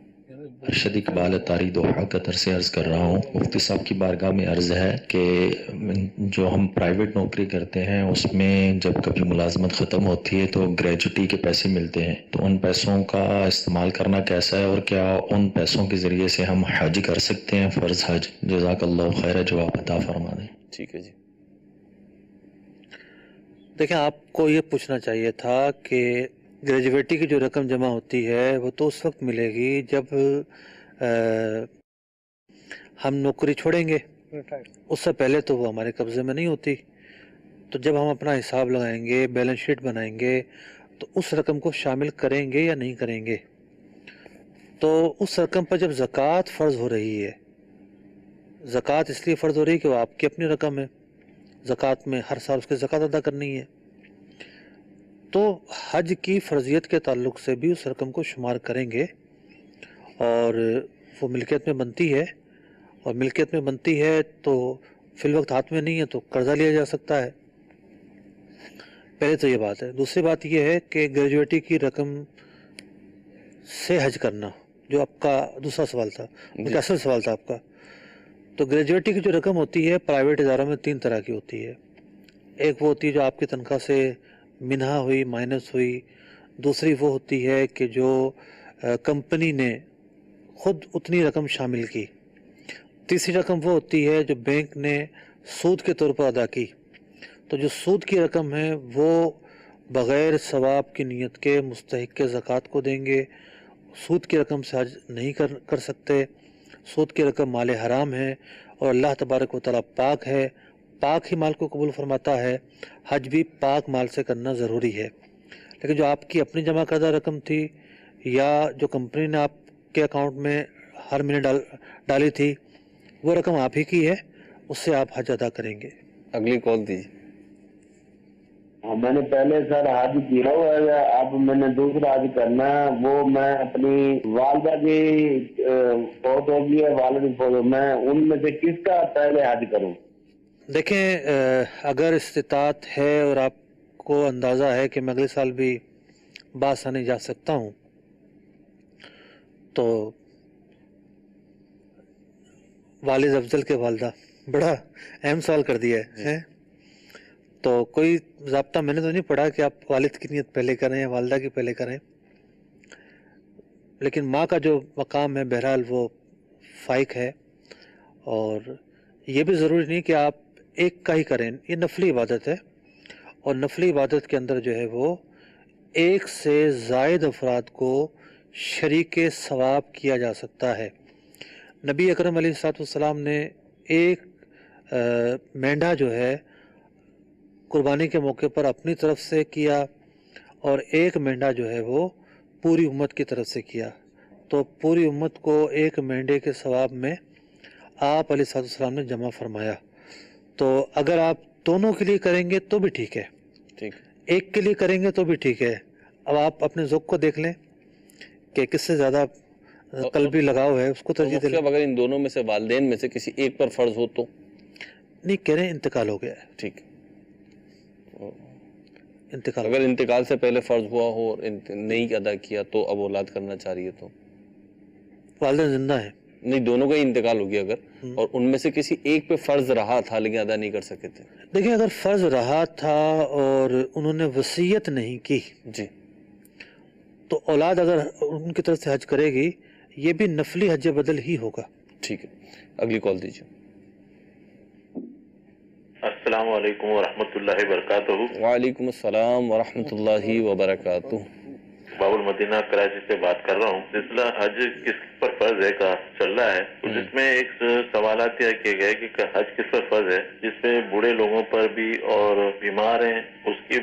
अरशद इकबाल तारी दोहा कतर से अर्ज़ कर रहा हूँ। मुफ्ती साहब की बारगाह में अर्ज़ है कि जो हम प्राइवेट नौकरी करते हैं उसमें जब कभी मुलाजमत ख़त्म होती है तो ग्रेजुटी के पैसे मिलते हैं, तो उन पैसों का इस्तेमाल करना कैसा है और क्या उन पैसों के ज़रिए से हम हज कर सकते हैं, फ़र्ज़ हज? जज़ाकल्लाहु खैर, जवाब अता फरमा दें। ठीक है जी। देखें, आपको ये पूछना चाहिए था कि ग्रेजुएटी की जो रकम जमा होती है वो तो उस वक्त मिलेगी जब हम नौकरी छोड़ेंगे, उससे पहले तो वो हमारे कब्ज़े में नहीं होती। तो जब हम अपना हिसाब लगाएंगे, बैलेंस शीट बनाएंगे, तो उस रकम को शामिल करेंगे या नहीं करेंगे। तो उस रकम पर जब ज़कात फ़र्ज़ हो रही है, ज़कात इसलिए फ़र्ज़ हो रही है कि वो आपकी अपनी रकम है, ज़कात में हर साल उसकी ज़कात अदा करनी है। तो हज की फ़र्ज़ियत के ताल्लुक़ से भी उस रकम को शुमार करेंगे और वो मिल्कियत में बनती है, और मिल्कियत में बनती है तो फ़िल वक्त हाथ में नहीं है तो कर्ज़ा लिया जा सकता है। पहले तो ये बात है। दूसरी बात ये है कि ग्रेजुएटी की रकम से हज करना, जो आपका दूसरा सवाल था, जो असल सवाल था आपका। तो ग्रेजुएटी की जो रकम होती है प्राइवेट इदारों में 3 तरह की होती है। एक वो होती है जो आपकी तनख्वाह से मिनहा हुई, माइनस हुई। दूसरी वो होती है कि जो कंपनी ने खुद उतनी रकम शामिल की। तीसरी रकम वो होती है जो बैंक ने सूद के तौर पर अदा की। तो जो सूद की रकम है वो बग़ैर सवाब की नीयत के मुस्तहिक के ज़कात को देंगे। सूद की रकम से हज नहीं कर सकते। सूद की रकम माल हराम है और अल्लाह तबारक व तआला पाक है, पाक ही माल को कबूल फरमाता है। हज भी पाक माल से करना ज़रूरी है। लेकिन जो आपकी अपनी जमा करदा रकम थी या जो कंपनी ने आपके अकाउंट में हर महीने डाली थी, वो रकम आप ही की है, उससे आप हज अदा करेंगे। अगली कॉल दीजिए। मैंने पहले सर हज किया हुआ है, अब मैंने दूसरा हज करना है। वो मैं अपनी वालदा की फौत होगी है, वालिद की फौत, मैं उनमें से किसका पहले हज करूं? देखें, अगर इस्तिताअत है और आपको अंदाज़ा है कि मैं अगले साल भी बासानी जा सकता हूँ, तो वालिद अफजल के वालदा बड़ा अहम सवाल कर दिया है। तो कोई ज़ाब्ता मैंने तो नहीं पढ़ा कि आप वालिद की नियत पहले करें या वालदा की पहले करें, लेकिन माँ का जो मकाम है बहरहाल वो फ़ाइक है। और ये भी ज़रूरी नहीं कि आप एक का ही करें, ये नफली इबादत है और नफली इबादत के अंदर जो है वो एक से ज़ायद अफराद को शरीक सवाब किया जा सकता है। नबी अकरम अलैहिस्सलाम ने एक मेंढा जो है कुर्बानी के मौके पर अपनी तरफ से किया और एक मेंढा जो है वो पूरी उम्मत की तरफ से किया, तो पूरी उम्मत को एक मेंढे के सवाब में आप अलैहिस्सलाम ने जमा फरमाया। तो अगर आप दोनों के लिए करेंगे तो भी ठीक है, ठीक, एक के लिए करेंगे तो भी ठीक है। अब आप अपने ज़ौक़ को देख लें कि किससे ज़्यादा कल्बी लगाव है, उसको तरजीह दे लें। अगर इन दोनों में से वालिदैन में से किसी एक पर फर्ज हो तो नहीं, कह रहे हैं इंतकाल हो गया है। ठीक, इंतकाल, अगर इंतकाल से पहले फर्ज हुआ हो और नहीं अदा किया तो अब औलाद करना चाह रही है तो वालिदैन जिंदा है, नहीं, दोनों का ही इंतकाल हो गया अगर, और उनमें से किसी एक पे फर्ज रहा था लेकिन अदा नहीं कर सके थे। देखिए अगर फर्ज रहा था और उन्होंने वसीयत नहीं की जी, तो औलाद अगर उनकी तरफ से हज करेगी, ये भी नफली हज बदल ही होगा। ठीक है, अगली कॉल दीजिए। अस्सलाम वालेकुम व रहमतुल्लाहि व बरकातहू। वालेकुम अस्सलाम व रहमतुल्लाहि व बरकातहू। बाबुल मदीना कराची से बात कर रहा हूँ। सिलसिला हज किस पर फर्ज है का चल रहा है, तो जिसमें एक सवालात यह किए गए कि हज किस पर फर्ज है, जिसमें बूढ़े लोगों पर भी और बीमार हैं उसके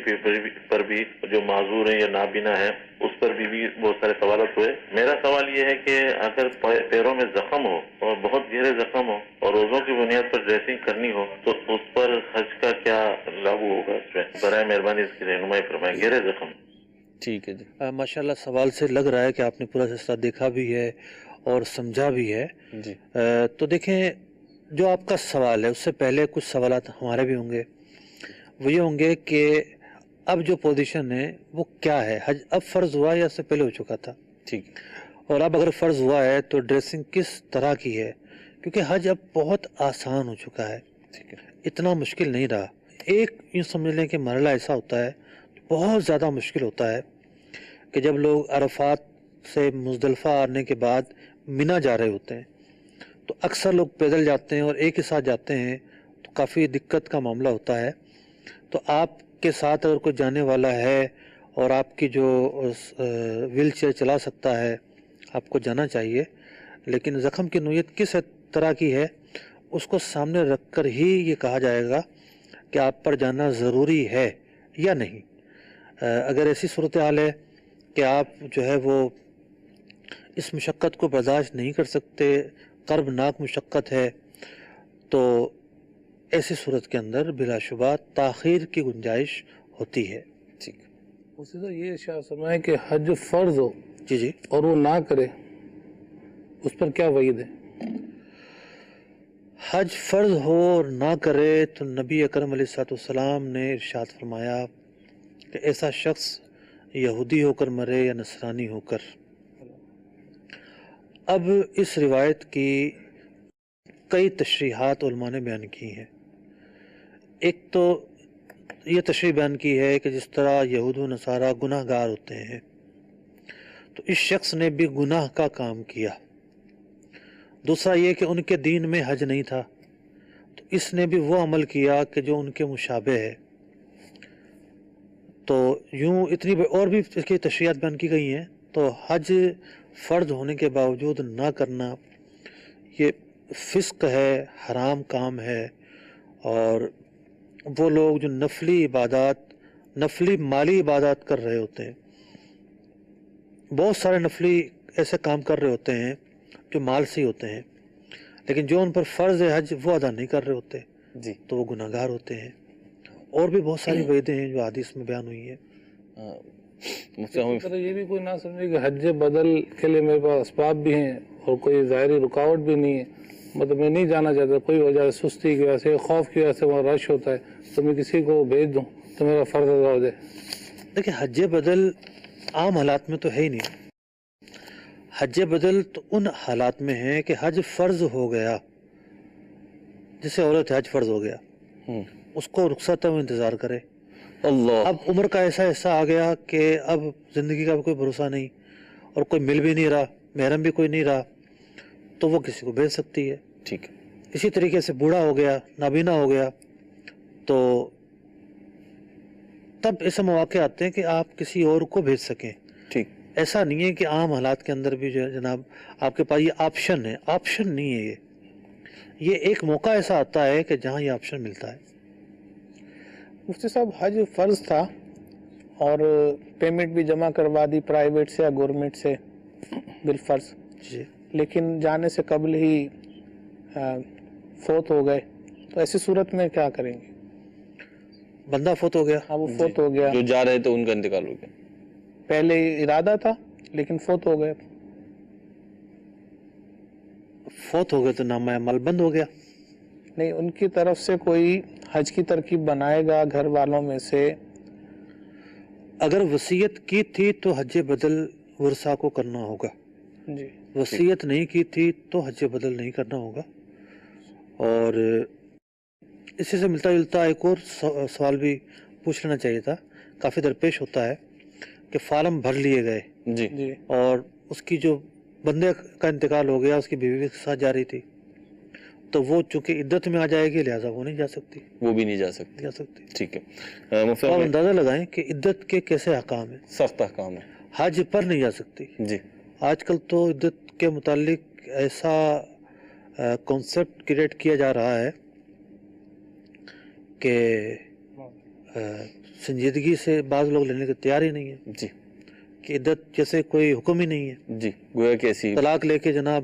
पर भी, जो माजूर हैं या नाबीना है उस पर भी बहुत सारे सवाल हुए। मेरा सवाल ये है कि अगर पैरों में जख्म हो और बहुत गहरे जख्म हो और रोजों की बुनियाद पर ड्रेसिंग करनी हो तो उस पर हज का क्या लागू होगा? इसमें बराए मेहरबानी इसकी रहनुमाई फरमाएं। गहरे जख्म। ठीक है जी, माशाल्लाह सवाल से लग रहा है कि आपने पूरा सिलसिला देखा भी है और समझा भी है जी। तो देखें, जो आपका सवाल है उससे पहले कुछ सवालात हमारे भी होंगे। वो ये होंगे कि अब जो पोजीशन है वो क्या है, हज अब फ़र्ज़ हुआ या इससे पहले हो चुका था? ठीक, और अब अगर फ़र्ज़ हुआ है तो ड्रेसिंग किस तरह की है, क्योंकि हज अब बहुत आसान हो चुका है, ठीक है, इतना मुश्किल नहीं रहा। एक यूँ समझ लें कि मरला ऐसा होता है, बहुत ज़्यादा मुश्किल होता है कि जब लोग अरफात से मुज़दलिफ़ा आने के बाद मिना जा रहे होते हैं तो अक्सर लोग पैदल जाते हैं और एक ही साथ जाते हैं, तो काफ़ी दिक्कत का मामला होता है। तो आपके साथ अगर कोई जाने वाला है और आपकी जो व्हील चेयर चला सकता है, आपको जाना चाहिए, लेकिन ज़ख़म की नोयत किस तरह की है उसको सामने रख कर ही ये कहा जाएगा कि आप पर जाना ज़रूरी है या नहीं। अगर ऐसी सूरत हाल है कि आप जो है वो इस मुशक्क़त को बर्दाश्त नहीं कर सकते, कर्बनाक मुशक्क़त है, तो ऐसी सूरत के अंदर बिलाशुबा ताख़ीर की गुंजाइश होती है। ठीक, उसी से ये इशारा फरमाया कि हज फ़र्ज़ हो जी जी और वो ना करे, उस पर क्या वईद है? हज फ़र्ज़ हो और ना करे तो नबी अकरम अलैहिस्सलाम ने इरशाद फरमाया कि ऐसा शख्स यहूदी होकर मरे या नसरानी होकर। अब इस रिवायत की कई तशरीहात उलमा ने बयान की हैं। एक तो ये तशरीह बयान की है कि जिस तरह यहूद व नसारा गुनाहगार होते हैं तो इस शख्स ने भी गुनाह का काम किया। दूसरा ये कि उनके दीन में हज नहीं था तो इसने भी वो अमल किया कि जो उनके मुशाबे है। तो यूँ इतनी और भी इसकी तशरीहात बयान की गई हैं। तो हज फ़र्ज होने के बावजूद ना करना ये फ़िस्क है, हराम काम है। और वो लोग जो नफली इबादत, नफली माली इबादत कर रहे होते हैं, बहुत सारे नफली ऐसे काम कर रहे होते हैं जो माल से ही होते हैं, लेकिन जो उन पर फ़र्ज़ है हज वो अदा नहीं कर रहे होते जी, तो वो गुनाहगार होते हैं। और भी बहुत सारी वजहें हैं जो हदीस में बयान हुई है। ये भी कोई ना समझे कि हज बदल के लिए मेरे पास असबाब भी हैं और कोई ज़ाहिरी रुकावट भी नहीं है, मतलब मैं नहीं जाना चाहता, कोई वजह सुस्ती की वजह से, खौफ की वजह से वहाँ रश होता है, तो मैं किसी को भेज दूँ तो मेरा फ़र्ज अदा हो जाए। देखिए हज बदल आम हालात में तो है ही नहीं। हज बदल तो उन हालात में है कि हज फ़र्ज हो गया, جسے عورت حج فرض ہو گیا اس کو رخصت میں انتظار کرے. اب عمر کا ایسا حصہ آ گیا کہ اب زندگی کا کوئی بھروسہ نہیں اور کوئی مل بھی نہیں رہا, محرم بھی کوئی نہیں رہا, تو وہ کسی کو بھیج سکتی ہے. ٹھیک ہے. اسی طریقے سے بوڑھا ہو گیا, نابینا ہو گیا, تو تب ایسے مواقع آتے ہیں کہ آپ کسی اور کو بھیج سکیں. ٹھیک. ایسا نہیں ہے کہ عام حالات کے اندر بھی جو ہے جناب آپ کے پاس یہ آپشن ہے. آپشن نہیں ہے, یہ ایک موقع ایسا آتا ہے کہ جہاں یہ آپشن ملتا ہے. مفتی صاحب حج فرض تھا اور پیمنٹ بھی جمع کروا دی پرائیویٹ سے یا گورنمنٹ سے بالفرض, جی, لیکن جانے سے قبل ہی فوت ہو گئے, تو ایسی صورت میں کیا کریں گے؟ بندہ فوت ہو گیا, ہاں وہ فوت ہو گیا, جو جا رہے تھے ان کا انتقال ہو گیا, پہلے ارادہ تھا لیکن فوت ہو گئے. فوت ہو گئے تو نامہ عمل بند ہو گیا. نہیں, ان کی طرف سے کوئی حج کی ترکیب بنائے گا گھر والوں میں سے؟ اگر وصیت کی تھی تو حج بدل ورثہ کو کرنا ہوگا. جی. وصیت نہیں کی تھی تو حج بدل نہیں کرنا ہوگا. اور اسی سے ملتا جلتا ایک اور سوال بھی پوچھ لینا چاہیے تھا, کافی درپیش ہوتا ہے کہ فارم بھر لیے گئے جی, اور اس کی جو بندے کا انتقال ہو گیا, اس کی بیوی کے ساتھ جا رہی تھی, تو وہ چونکہ عدت میں آ جائے گی لہٰذا وہ نہیں جا سکتی. وہ بھی نہیں جا سکتی. ٹھیک ہے. آپ اندازہ لگائیں کہ عدت کے کیسے احکام ہیں. سخت احکام ہے. حج پر نہیں جا سکتی. جی. آج کل تو عدت کے متعلق ایسا کانسیپٹ کریٹ کیا جا رہا ہے کہ سنجیدگی سے بعض لوگ لینے کی تیار ہی نہیں ہے. جی. کہ عدت جیسے کوئی حکم ہی نہیں ہے. جی, گویا کہ ایسی طلاق لے کے جناب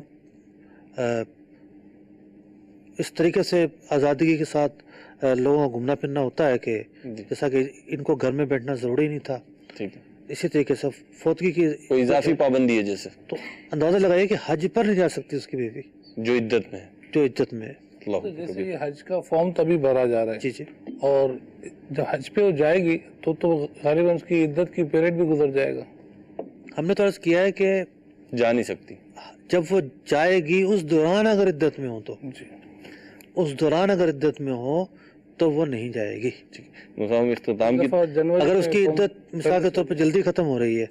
اس طریقے سے آزادگی کے ساتھ لوگوں کو گھومنا پھرنا ہوتا ہے کہ جیسا کہ ان کو گھر میں بیٹھنا ضروری نہیں تھا. ٹھیک ہے. اسی طریقے سے فوتگی کی کوئی اضافی پابندی ہے جیسے, تو اندازہ لگائیے کہ حج پر نہیں جا سکتی اس کی بیوی جو عدت میں ہے. جو عدت میں ہے. جیسے یہ حج کا فارم تبھی بھرا جا رہا ہے. جی جی. اور جب حج پہ وہ جائے گی تو غالباً اس کی عدت کی پیریڈ بھی گزر جائے گا. ہم نے تو عرض کیا ہے کہ جا نہیں سکتی. جب وہ جائے گی اس دوران اگر عدت میں ہو تو, اس دوران اگر عدت میں ہو تو وہ نہیں جائے گی. اختتام کی اگر اس کی عدت مثال کے طور پہ جلدی ختم ہو رہی ہے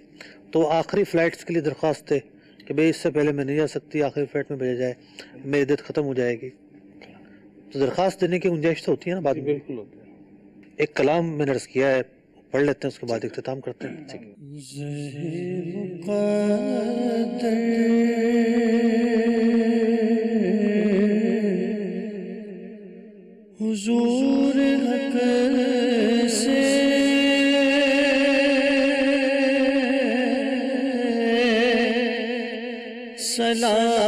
تو آخری فلائٹس کے لیے درخواست ہے کہ بھئی اس سے پہلے میں نہیں جا سکتی, آخری فلائٹ میں بھیجا جائے, میری عدت ختم ہو جائے گی. تو درخواست دینے کی گنجائش تو ہوتی ہے نا بعد میں. بالکل ہوتی ہے. ایک کلام میں نے عرض کیا ہے, پڑھ لیتے ہیں, اس کے بعد اختتام کرتے ہیں. حضور حق سے سلام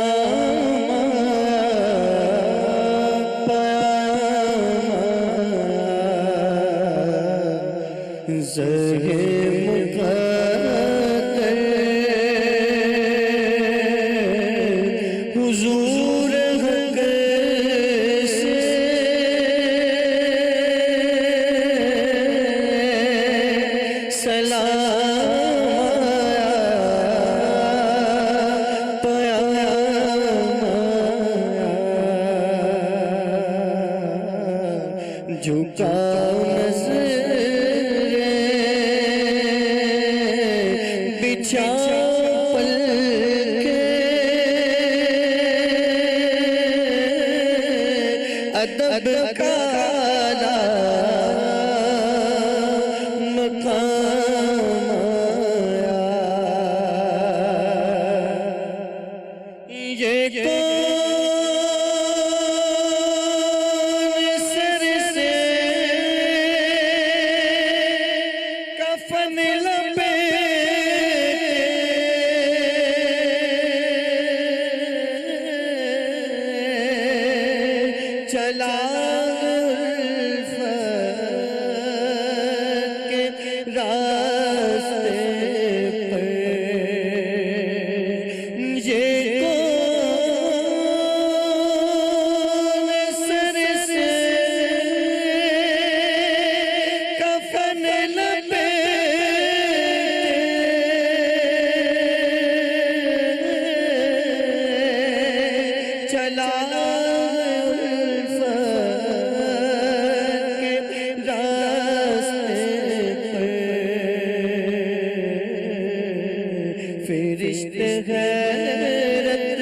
غیرت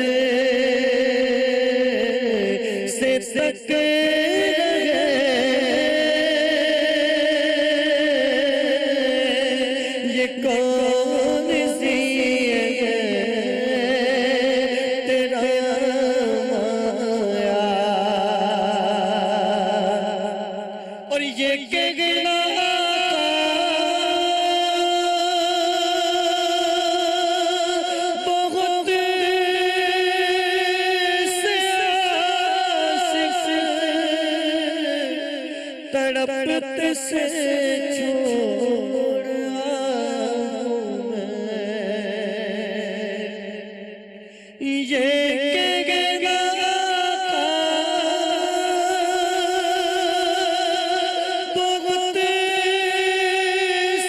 سے تک یہ کون سی ہے تیرا مایا اور یہ کہنا بہت سے عاشق تڑپتے سے چھوڑ آؤں میں یہ کہنا بہت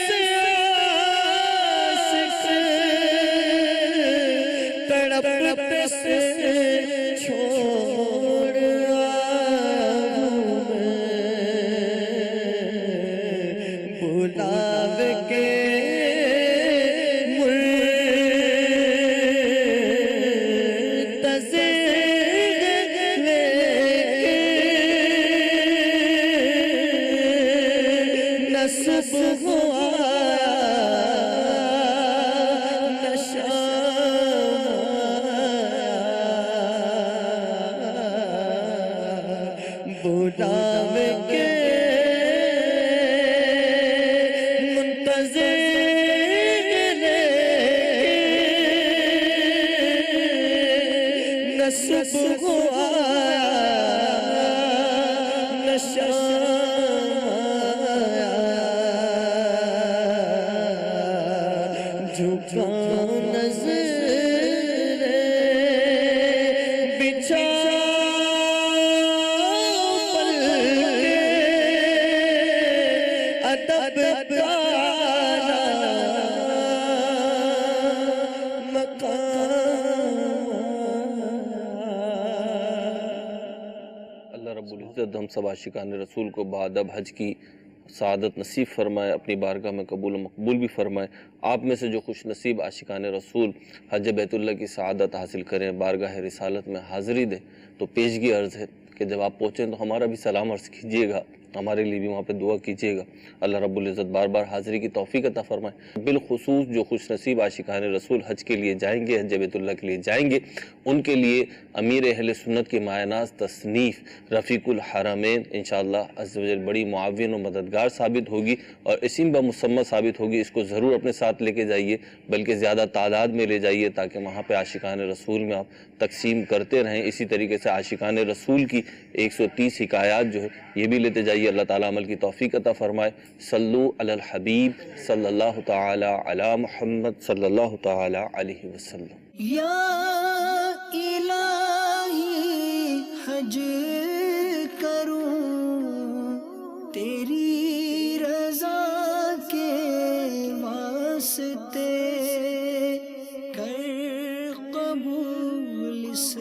سے عاشق تڑپتے سے چھوڑ آؤں میں بلاوے کے منتظر لیکن نہ صبح ہوا نہ شام بلاوے کے منتظر لیکن نہ صبح ہوا نہ شام جھکاؤ نظریں بچھاؤ پلکیں ادب کا اللہ رب العزت ہم سب عاشقان رسول کو بادب حج کی سعادت نصیب فرمائے، اپنی بارگاہ میں قبول و مقبول بھی فرمائے۔ آپ میں سے جو خوش نصیب عاشقان رسول حج بیت اللہ کی سعادت حاصل کریں، بارگاہ رسالت میں حاضری دیں، تو پیشگی عرض ہے کہ جب آپ پہنچیں تو ہمارا بھی سلام عرض کیجئے گا، ہمارے لیے بھی وہاں پہ دعا کیجئے گا۔ اللہ رب العزت بار بار حاضری کی توفیق عطا فرمائے۔ بالخصوص جو خوش نصیب عاشقان رسول حج کے لیے جائیں گے، حج بیت اللہ کے لیے جائیں گے، ان کے لیے امیر اہل سنت کی مایہ ناز تصنیف رفیق الحرمین انشاءاللہ عز و جل بڑی معاون و مددگار ثابت ہوگی اور اسم بمسمى ثابت ہوگی۔ اس کو ضرور اپنے ساتھ لے کے جائیے، بلکہ زیادہ تعداد میں لے جائیے تاکہ وہاں پہ عاشقان رسول میں آپ تقسیم کرتے رہیں۔ اسی طریقے سے عاشقان رسول کی 130 حکایات جو ہے یہ بھی لیتے جائیے۔ اللہ تعالیٰ عمل کی توفیق عطا فرمائے۔ صلو علی الحبیب صلی اللہ تعالی علی محمد صلی اللہ تعالی علیہ وسلم۔ یا الہی حج کروں تیری رضا کے واسطے، کر قبول اس